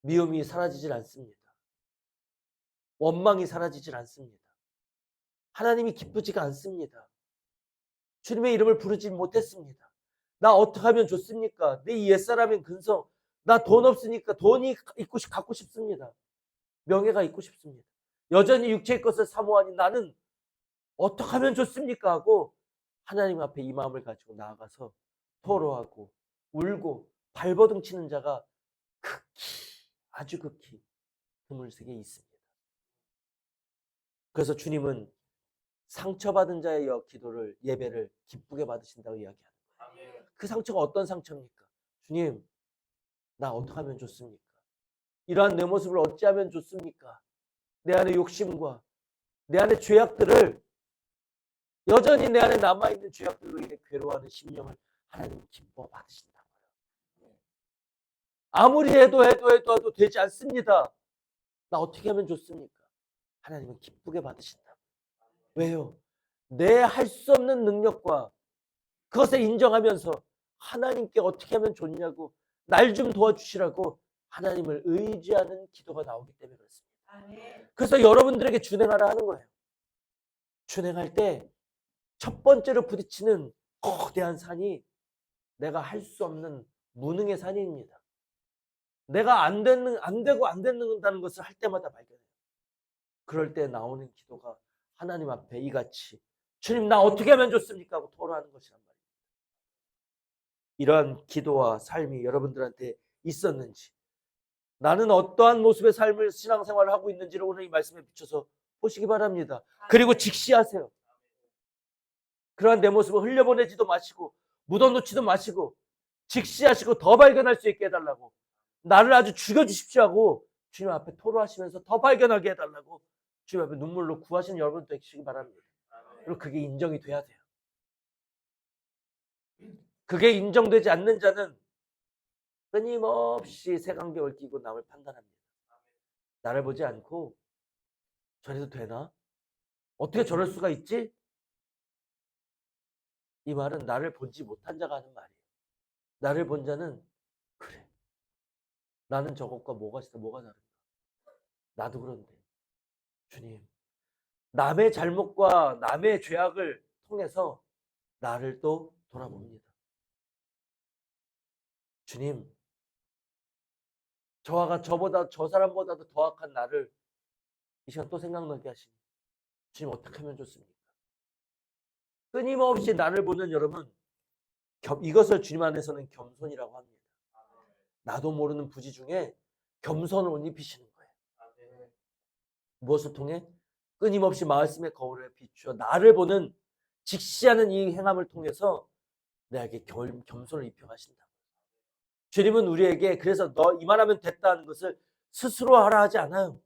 미움이 사라지질 않습니다. 원망이 사라지질 않습니다. 하나님이 기쁘지가 않습니다. 주님의 이름을 부르지 못했습니다. 나 어떻게 하면 좋습니까? 내 옛사람인 근성, 나 돈 없으니까 돈이 갖고 싶습니다. 명예가 있고 싶습니다. 여전히 육체의 것을 사모하니 나는 어떻게 하면 좋습니까? 하고 하나님 앞에 이 마음을 가지고 나아가서 토로하고 울고 발버둥 치는 자가 극히, 아주 극히 드물게 있습니다. 그래서 주님은 상처받은 자의 기도를, 예배를 기쁘게 받으신다고 이야기합니다. 그 상처가 어떤 상처입니까? 주님, 나 어떻게 하면 좋습니까? 이러한 내 모습을 어찌하면 좋습니까? 내 안의 욕심과 내 안의 죄악들을, 여전히 내 안에 남아있는 죄악들로 인해 괴로워하는 심령을 하나님 기뻐 받으신다고요. 아무리 해도 되지 않습니다. 나 어떻게 하면 좋습니까? 하나님은 기쁘게 받으신다. 왜요? 내 할 수 없는 능력과 그것을 인정하면서 하나님께 어떻게 하면 좋냐고, 날 좀 도와주시라고 하나님을 의지하는 기도가 나오기 때문에 그렇습니다. 아멘. 그래서 여러분들에게 준행하라 하는 거예요. 준행할 때 첫 번째로 부딪히는 거대한 산이 내가 할 수 없는 무능의 산입니다. 내가 안 되고 안 된다는 것을 할 때마다 발견해요. 그럴 때 나오는 기도가 하나님 앞에 이같이 주님 나 어떻게 하면 좋습니까? 하고 토로하는 것이란 말이에요. 이러한 기도와 삶이 여러분들한테 있었는지, 나는 어떠한 모습의 삶을 신앙생활을 하고 있는지를 오늘 이 말씀에 비춰서 보시기 바랍니다. 그리고 직시하세요. 그러한 내 모습을 흘려보내지도 마시고 묻어놓지도 마시고 직시하시고 더 발견할 수 있게 해달라고, 나를 아주 죽여주십시오 하고 주님 앞에 토로하시면서 더 발견하게 해달라고 주님 앞에 눈물로 구하시는 여러분 되시기 바랍니다. 그리고 그게 인정이 돼야 돼요. 그게 인정되지 않는 자는 끊임없이 색안경을 끼고 남을 판단합니다. 나를 보지 않고 저래도 되나? 어떻게 저럴 수가 있지? 이 말은 나를 보지 못한 자가 하는 말이에요. 나를 본 자는 그래, 나는 저것과 뭐가 다른가? 나도 그런데 주님, 남의 잘못과 남의 죄악을 통해서 나를 또 돌아봅니다. 주님, 저 사람보다도 더 악한 나를 이 시간 또 생각나게 하시니 주님 어떻게 하면 좋습니까? 끊임없이 나를 보는 여러분, 이것을 주님 안에서는 겸손이라고 합니다. 나도 모르는 부지 중에 겸손을 옷 입히시는 거예요. 무엇을 통해? 끊임없이 말씀의 거울에 비추어 나를 보는 직시하는 이 행함을 통해서 내게 겸손을 입혀가신다. 주님은 우리에게 그래서 너 이만하면 됐다는 것을 스스로 하라 하지 않아요.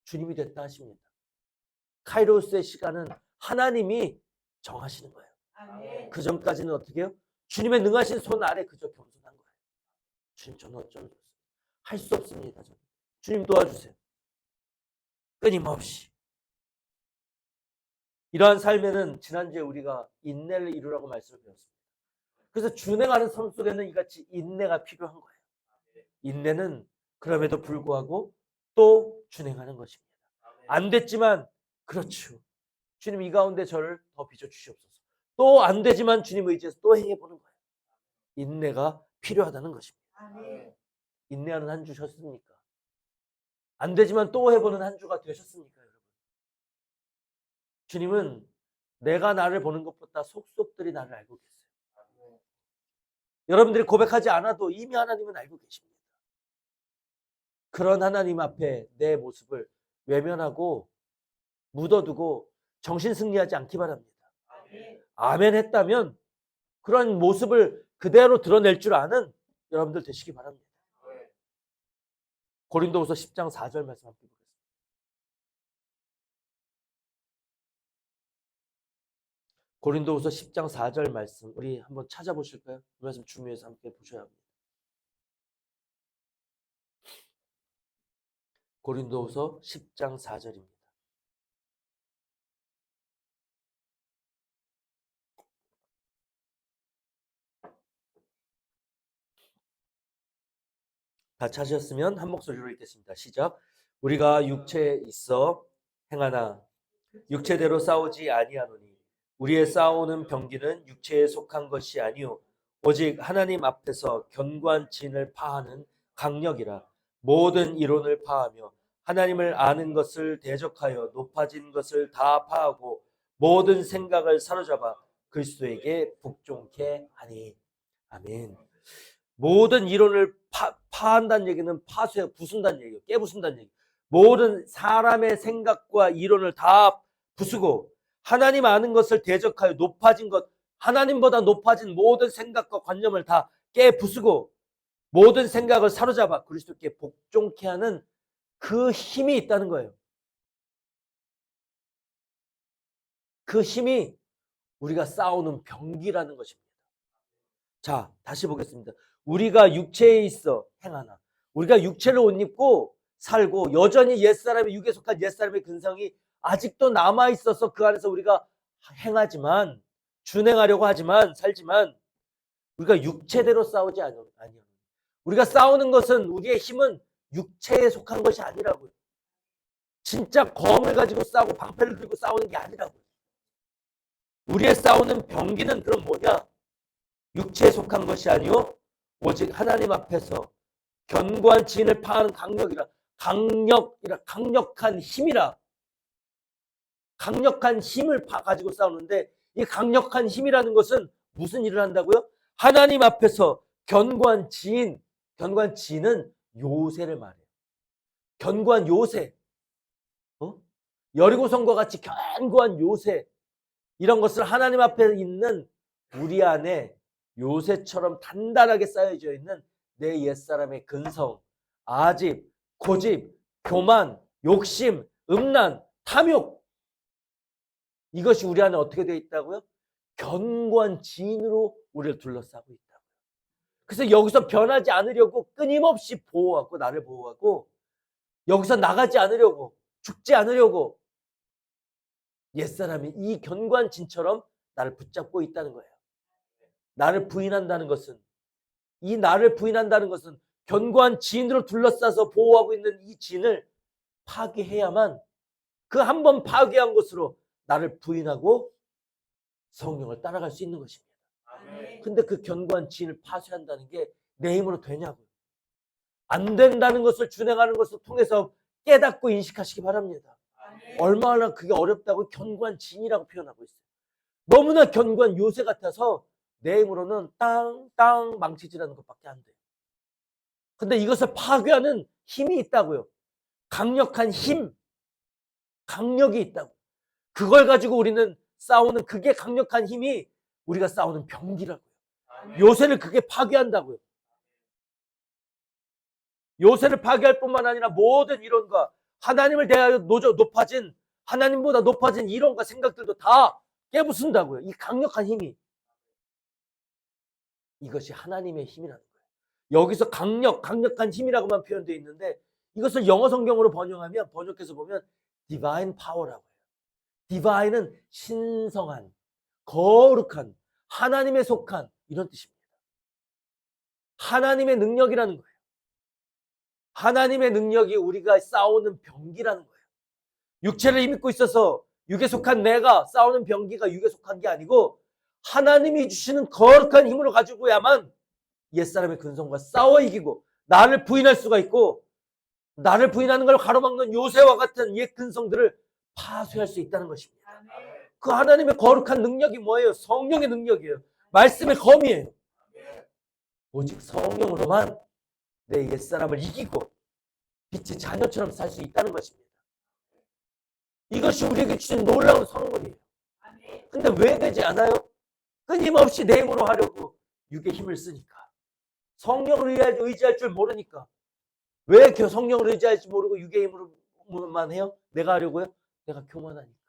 주님이 됐다 하십니다. 카이로스의 시간은 하나님이 정하시는 거예요. 아멘. 그 전까지는 어떻게 해요? 주님의 능하신 손 아래 그저 겸손한 거예요. 주님 저는 어쩌면 좋습니다. 할 수 없습니다. 저는. 주님 도와주세요. 끊임없이. 이러한 삶에는 지난주에 우리가 인내를 이루라고 말씀을 배웠습니다. 그래서 준행하는 삶 속에는 이같이 인내가 필요한 거예요. 인내는 그럼에도 불구하고 또 준행하는 것입니다. 안 됐지만 그렇죠. 주님 이 가운데 저를 더 빚어주시옵소서. 또 안 되지만 주님 의지해서 또 행해보는 거예요. 인내가 필요하다는 것입니다. 아멘. 인내하는 한 주셨습니까? 안 되지만 또 해보는 한 주가 되셨습니까, 여러분? 주님은 내가 나를 보는 것보다 속속들이 나를 알고 계세요. 여러분들이 고백하지 않아도 이미 하나님은 알고 계십니다. 그런 하나님 앞에 내 모습을 외면하고 묻어두고 정신 승리하지 않기 바랍니다. 아멘 했다면 그런 모습을 그대로 드러낼 줄 아는 여러분들 되시기 바랍니다. 고린도후서 10장 4절 말씀 함께 보겠습니다. 고린도후서 10장 4절 말씀 우리 한번 찾아보실까요? 그 말씀 중요해서 함께 보셔야 합니다. 고린도후서 10장 4절입니다. 다 찾으셨으면 한 목소리로 읽겠습니다. 시작. 우리가 육체에 있어 행하나 육체대로 싸우지 아니하노니 우리의 싸우는 병기는 육체에 속한 것이 아니요 오직 하나님 앞에서 견고한 진을 파하는 강력이라. 모든 이론을 파하며 하나님을 아는 것을 대적하여 높아진 것을 다 파하고 모든 생각을 사로잡아 그리스도에게 복종케 하니. 아멘. 모든 이론을 파한다는 얘기는 부순다는 얘기예요. 깨부순다는 얘기예요. 모든 사람의 생각과 이론을 다 부수고 하나님 아는 것을 대적하여 높아진 것, 하나님보다 높아진 모든 생각과 관념을 다 깨부수고 모든 생각을 사로잡아 그리스도께 복종케 하는 그 힘이 있다는 거예요. 그 힘이 우리가 싸우는 병기라는 것입니다. 자, 다시 보겠습니다. 우리가 육체에 있어 행하나. 우리가 육체를 옷 입고 살고 여전히 옛사람의 육에 속한 옛사람의 근성이 아직도 남아있어서 그 안에서 우리가 행하지만 준행하려고 하지만 살지만 우리가 육체대로 싸우지 아니요. 우리가 싸우는 것은 우리의 힘은 육체에 속한 것이 아니라고요. 진짜 검을 가지고 싸우고 방패를 들고 싸우는 게 아니라고요. 우리의 싸우는 병기는 그럼 뭐냐? 육체에 속한 것이 아니요 오직 하나님 앞에서 견고한 진을 파하는 강력한 힘이라. 강력한 힘을 가지고 싸우는데 이 강력한 힘이라는 것은 무슨 일을 한다고요? 하나님 앞에서 견고한 지는 요새를 말해요. 견고한 요새, 여리고성과 같이 견고한 요새, 이런 것을 하나님 앞에 있는 우리 안에 요새처럼 단단하게 쌓여져 있는 내 옛사람의 근성, 아집, 고집, 교만, 욕심, 음란, 탐욕, 이것이 우리 안에 어떻게 되어 있다고요? 견고한 지인으로 우리를 둘러싸고 있다고요. 그래서 여기서 변하지 않으려고 끊임없이 보호하고, 나를 보호하고, 여기서 나가지 않으려고, 죽지 않으려고 옛사람이 이 견고한 진처럼 나를 붙잡고 있다는 거예요. 나를 부인한다는 것은, 이 나를 부인한다는 것은 견고한 지인으로 둘러싸서 보호하고 있는 이 지인을 파괴해야만, 그 한 번 파괴한 것으로 나를 부인하고 성령을 따라갈 수 있는 것입니다. 근데 그 견고한 지인을 파쇄한다는 게 내 힘으로 되냐고요. 안 된다는 것을 준행하는 것을 통해서 깨닫고 인식하시기 바랍니다. 얼마나 그게 어렵다고 견고한 지인이라고 표현하고 있어요. 너무나 견고한 요새 같아서 내 힘으로는 땅 망치질하는 것밖에 안 돼요. 근데 이것을 파괴하는 힘이 있다고요. 강력한 힘, 강력이 있다고. 그걸 가지고 우리는 싸우는, 그게 강력한 힘이 우리가 싸우는 병기라고요. 요새를 그게 파괴한다고요. 요새를 파괴할 뿐만 아니라 모든 이론과 하나님을 대하여 높아진, 하나님보다 높아진 이론과 생각들도 다 깨부순다고요. 이 강력한 힘이. 이것이 하나님의 힘이라는 거예요. 여기서 강력한 힘이라고만 표현되어 있는데 이것을 영어 성경으로 번역해서 보면 divine power라고 해요. divine은 신성한, 거룩한, 하나님에 속한, 이런 뜻입니다. 하나님의 능력이라는 거예요. 하나님의 능력이 우리가 싸우는 병기라는 거예요. 육체를 힘입고 있어서 육에 속한 내가 싸우는 병기가 육에 속한 게 아니고 하나님이 주시는 거룩한 힘으로 가지고야만 옛사람의 근성과 싸워 이기고 나를 부인할 수가 있고, 나를 부인하는 걸 가로막는 요새와 같은 옛 근성들을 파쇄할 수 있다는 것입니다. 그 하나님의 거룩한 능력이 뭐예요? 성령의 능력이에요. 말씀의 검이에요. 오직 성령으로만 내 옛사람을 이기고 빛의 자녀처럼 살 수 있다는 것입니다. 이것이 우리에게 주신 놀라운 선물이에요. 근데 왜 되지 않아요? 끊임없이 내 힘으로 하려고 육의 힘을 쓰니까. 성령을 의지할 줄 모르니까. 왜 성령을 의지할지 모르고 육의 힘으로만 해요? 내가 하려고요? 내가 교만하니까.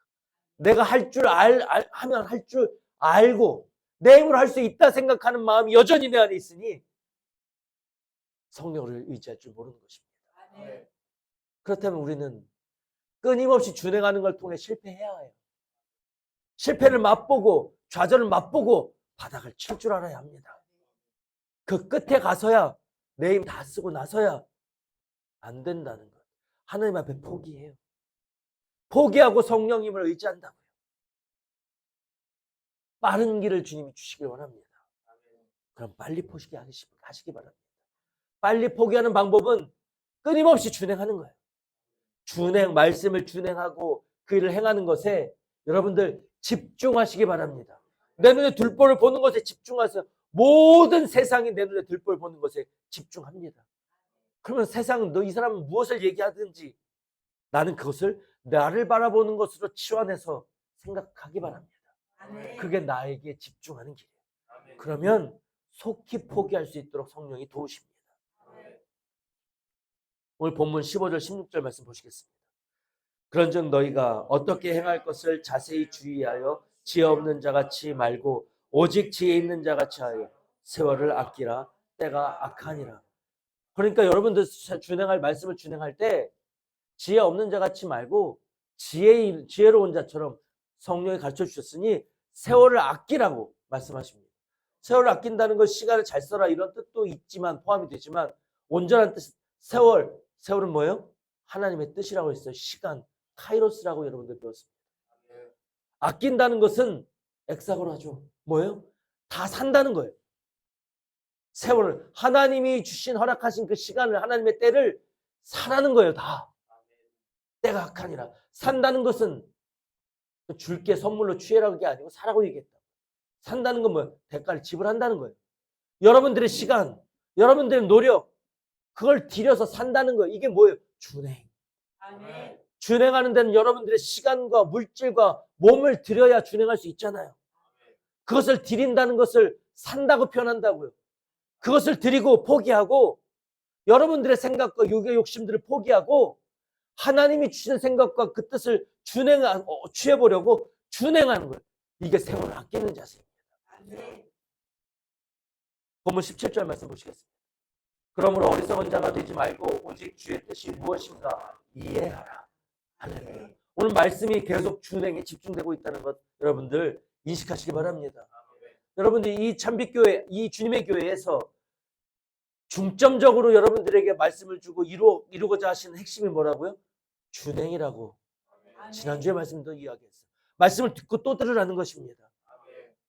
내가 할 줄 하면 할 줄 알고 내 힘으로 할 수 있다 생각하는 마음이 여전히 내 안에 있으니 성령을 의지할 줄 모르는 것입니다. 그렇다면 우리는 끊임없이 준행하는 걸 통해 실패해야 해요. 실패를 맛보고 좌절을 맛보고 바닥을 칠 줄 알아야 합니다. 그 끝에 가서야 내 힘 다 쓰고 나서야 안 된다는 것. 하나님 앞에 포기해요. 포기하고 성령 힘을 의지한다고요. 빠른 길을 주님이 주시길 원합니다. 그럼 빨리 포기하시기 바랍니다. 빨리 포기하는 방법은 끊임없이 준행하는 거예요. 말씀을 준행하고 그 일을 행하는 것에 여러분들 집중하시기 바랍니다. 내 눈에 들보를 보는 것에 집중하세요. 모든 세상이 내 눈에 들보를 보는 것에 집중합니다. 그러면 세상은 이 사람은 무엇을 얘기하든지 나는 그것을 나를 바라보는 것으로 치환해서 생각하기 바랍니다. 그게 나에게 집중하는 길이에요. 그러면 속히 포기할 수 있도록 성령이 도우십니다. 오늘 본문 15절 16절 말씀 보시겠습니다. 그런즉 너희가 어떻게 행할 것을 자세히 주의하여 지혜 없는 자같이 말고 오직 지혜 있는 자같이 하여 세월을 아끼라. 때가 악하니라. 그러니까 여러분들 말씀을 준행할 때 지혜 없는 자같이 말고 지혜로운 자처럼 성령이 가르쳐 주셨으니 세월을 아끼라고 말씀하십니다. 세월을 아낀다는 건 시간을 잘 써라 이런 뜻도 있지만 포함이 되지만 온전한 뜻, 세월은 뭐예요? 하나님의 뜻이라고 했어요. 시간, 카이로스라고 여러분들 배웠습니다. 아낀다는 것은 엑사고라죠. 뭐예요? 다 산다는 거예요. 세월을 하나님이 주신 허락하신 그 시간을 하나님의 때를 사라는 거예요. 다. 때가 악하니라. 산다는 것은 줄게 선물로 취해라는 게 아니고 사라고 얘기했다. 산다는 건 뭐예요? 대가를 지불한다는 거예요. 여러분들의 시간, 여러분들의 노력, 그걸 들여서 산다는 거예요. 이게 뭐예요? 준행. 아멘. 준행하는 데는 여러분들의 시간과 물질과 몸을 들여야 준행할 수 있잖아요. 그것을 드린다는 것을 산다고 표현한다고요. 그것을 드리고 포기하고 여러분들의 생각과 육의 욕심들을 포기하고 하나님이 주신 생각과 그 뜻을 취해보려고 준행하는 거예요. 이게 세월을 아끼는 자세입니다. 아멘. 본문 17절 말씀 보시겠습니다. 그러므로 어리석은 자가 되지 말고 오직 주의 뜻이 무엇인가 이해하라. 할렐루야. 오늘 말씀이 계속 준행에 집중되고 있다는 것 여러분들 인식하시기 바랍니다. 여러분들 이 참빛교회, 이 주님의 교회에서 중점적으로 여러분들에게 말씀을 주고 이루고자 하시는 핵심이 뭐라고요? 준행이라고. 아멘. 지난주에 말씀도 이야기했어요. 말씀을 듣고 또 들으라는 것입니다.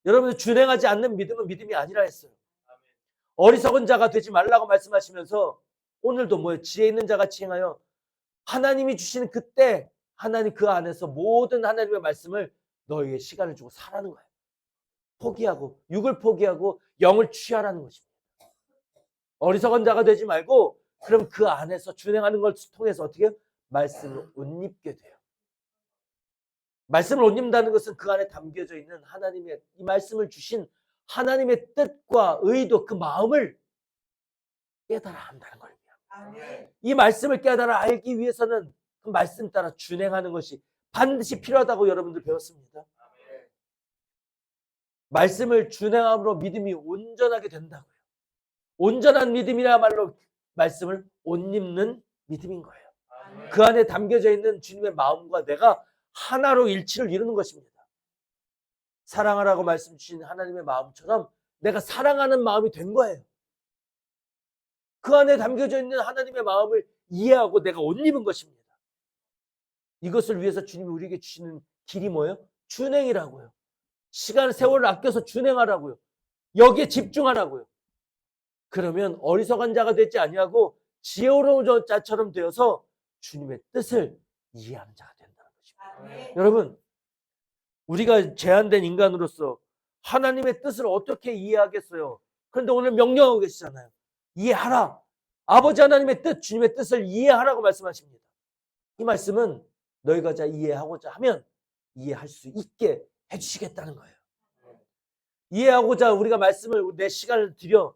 여러분들 준행하지 않는 믿음은 믿음이 아니라 했어요. 어리석은 자가 되지 말라고 말씀하시면서 오늘도 뭐예요? 지혜 있는 자같이 행하여 하나님이 주시는 그때 하나님 그 안에서 모든 하나님의 말씀을 너희의 시간을 주고 살라는 거예요. 포기하고 육을 포기하고 영을 취하라는 것입니다. 어리석은 자가 되지 말고 그럼 그 안에서 준행하는 걸 통해서 어떻게 해요? 말씀을 옷 입게 돼요. 말씀을 옷 입는다는 것은 그 안에 담겨져 있는 하나님의 이 말씀을 주신 하나님의 뜻과 의도 그 마음을 깨달아 한다는 거예요. 아멘. 이 말씀을 깨달아 알기 위해서는 그 말씀 따라 준행하는 것이 반드시 필요하다고 여러분들 배웠습니다. 말씀을 준행함으로 믿음이 온전하게 된다고요. 온전한 믿음이야말로 말씀을 옷 입는 믿음인 거예요. 아멘. 그 안에 담겨져 있는 주님의 마음과 내가 하나로 일치를 이루는 것입니다. 사랑하라고 말씀 주신 하나님의 마음처럼 내가 사랑하는 마음이 된 거예요. 그 안에 담겨져 있는 하나님의 마음을 이해하고 내가 옷 입은 것입니다. 이것을 위해서 주님이 우리에게 주시는 길이 뭐예요? 준행이라고요. 시간, 세월을 아껴서 준행하라고요. 여기에 집중하라고요. 그러면 어리석은 자가 되지 아니하고 지혜로운 자처럼 되어서 주님의 뜻을 이해하는 자가 된다는 것입니다. 아멘. 여러분, 우리가 제한된 인간으로서 하나님의 뜻을 어떻게 이해하겠어요? 그런데 오늘 명령하고 계시잖아요. 이해하라. 아버지 하나님의 뜻, 주님의 뜻을 이해하라고 말씀하십니다. 이 말씀은 너희가 이해하고자 하면 이해할 수 있게 해주시겠다는 거예요. 이해하고자 우리가 말씀을 내 시간을 들여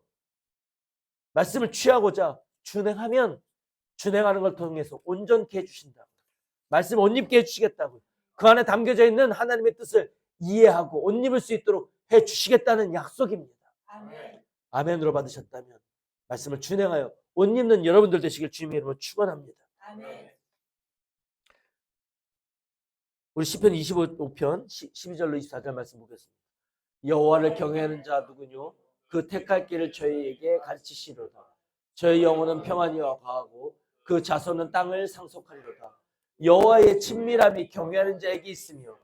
말씀을 취하고자 준행하면 준행하는 걸 통해서 온전케 해주신다고. 말씀 옷 입게 해주시겠다고. 그 안에 담겨져 있는 하나님의 뜻을 이해하고 옷 입을 수 있도록 해주시겠다는 약속입니다. 아멘. 아멘으로 받으셨다면 말씀을 준행하여 옷 입는 여러분들 되시길 주님의 이름으로 축원합니다. 아멘. 우리 시편 25편 12절로 24절 말씀 보겠습니다. 여호와를 경외하는 자 누구뇨? 그 택할 길을 저희에게 가르치시로다. 저희 영혼은 평안이와 과하고 그 자손은 땅을 상속하리로다. 여호와의 친밀함이 경외하는 자에게 있으며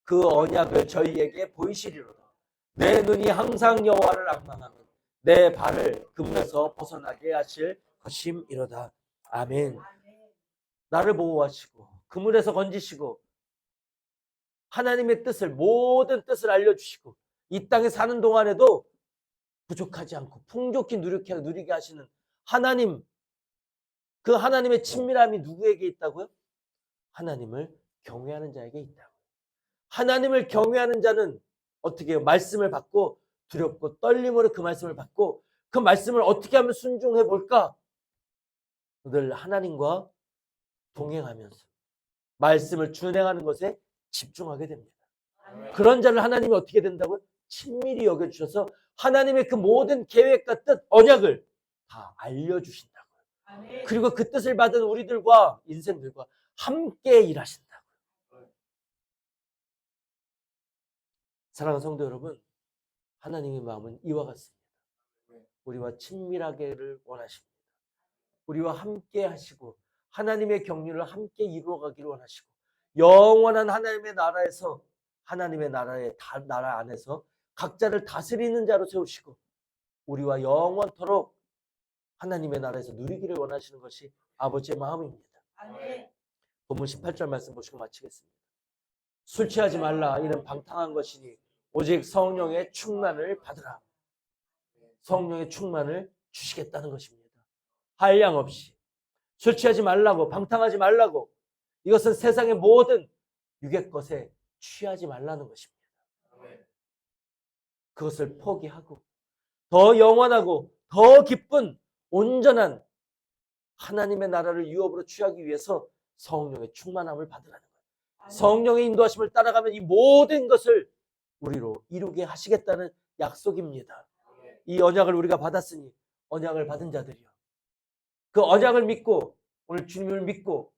그 언약을 저희에게 보이시리로다. 내 눈이 항상 여호와를 앙망하며 내 발을 그물에서 벗어나게 하실 것임이로다. 아멘. 아멘. 나를 보호하시고 그물에서 건지시고 하나님의 뜻을 모든 뜻을 알려주시고 이 땅에 사는 동안에도 부족하지 않고 풍족히 누리게 하시는 하나님, 그 하나님의 친밀함이 누구에게 있다고요? 하나님을 경외하는 자에게 있다고요. 하나님을 경외하는 자는 어떻게 해요? 말씀을 받고 두렵고 떨림으로 그 말씀을 받고 그 말씀을 어떻게 하면 순종해 볼까? 늘 하나님과 동행하면서 말씀을 준행하는 것에 집중하게 됩니다. 아멘. 그런 자를 하나님이 어떻게 된다고요? 친밀히 여겨주셔서 하나님의 그 모든 계획과 뜻, 언약을 다 알려주신다고요. 아멘. 그리고 그 뜻을 받은 우리들과 인생들과 함께 일하신다고요. 사랑하는 성도 여러분, 하나님의 마음은 이와 같습니다. 우리와 친밀하게를 원하십니다. 우리와 함께 하시고 하나님의 경륜을 함께 이루어가기를 원하시고 영원한 하나님의 나라에서 하나님의 나라 안에서 각자를 다스리는 자로 세우시고 우리와 영원토록 하나님의 나라에서 누리기를 원하시는 것이 아버지의 마음입니다. 아멘. 본문 18절 말씀 보시고 마치겠습니다. 술 취하지 말라. 이는 방탕한 것이니 오직 성령의 충만을 받으라. 성령의 충만을 주시겠다는 것입니다. 한량 없이 술 취하지 말라고, 방탕하지 말라고, 이것은 세상의 모든 육의 것에 취하지 말라는 것입니다. 아멘. 그것을 포기하고 더 영원하고 더 기쁜 온전한 하나님의 나라를 유업으로 취하기 위해서 성령의 충만함을 받으라는 거예요. 아멘. 성령의 인도하심을 따라가면 이 모든 것을 우리로 이루게 하시겠다는 약속입니다. 아멘. 이 언약을 우리가 받았으니 언약을 받은 자들이요, 그 언약을 믿고 오늘 주님을 믿고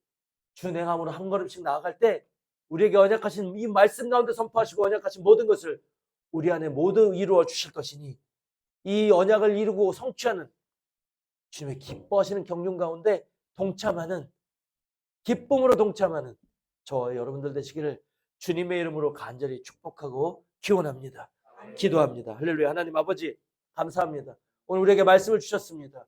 준행함으로 한 걸음씩 나아갈 때 우리에게 언약하신 이 말씀 가운데 선포하시고 언약하신 모든 것을 우리 안에 모두 이루어 주실 것이니 이 언약을 이루고 성취하는 주님의 기뻐하시는 경륜 가운데 동참하는, 기쁨으로 동참하는 저와 여러분들 되시기를 주님의 이름으로 간절히 축복하고 기원합니다. 아멘. 기도합니다. 할렐루야. 하나님 아버지 감사합니다. 오늘 우리에게 말씀을 주셨습니다.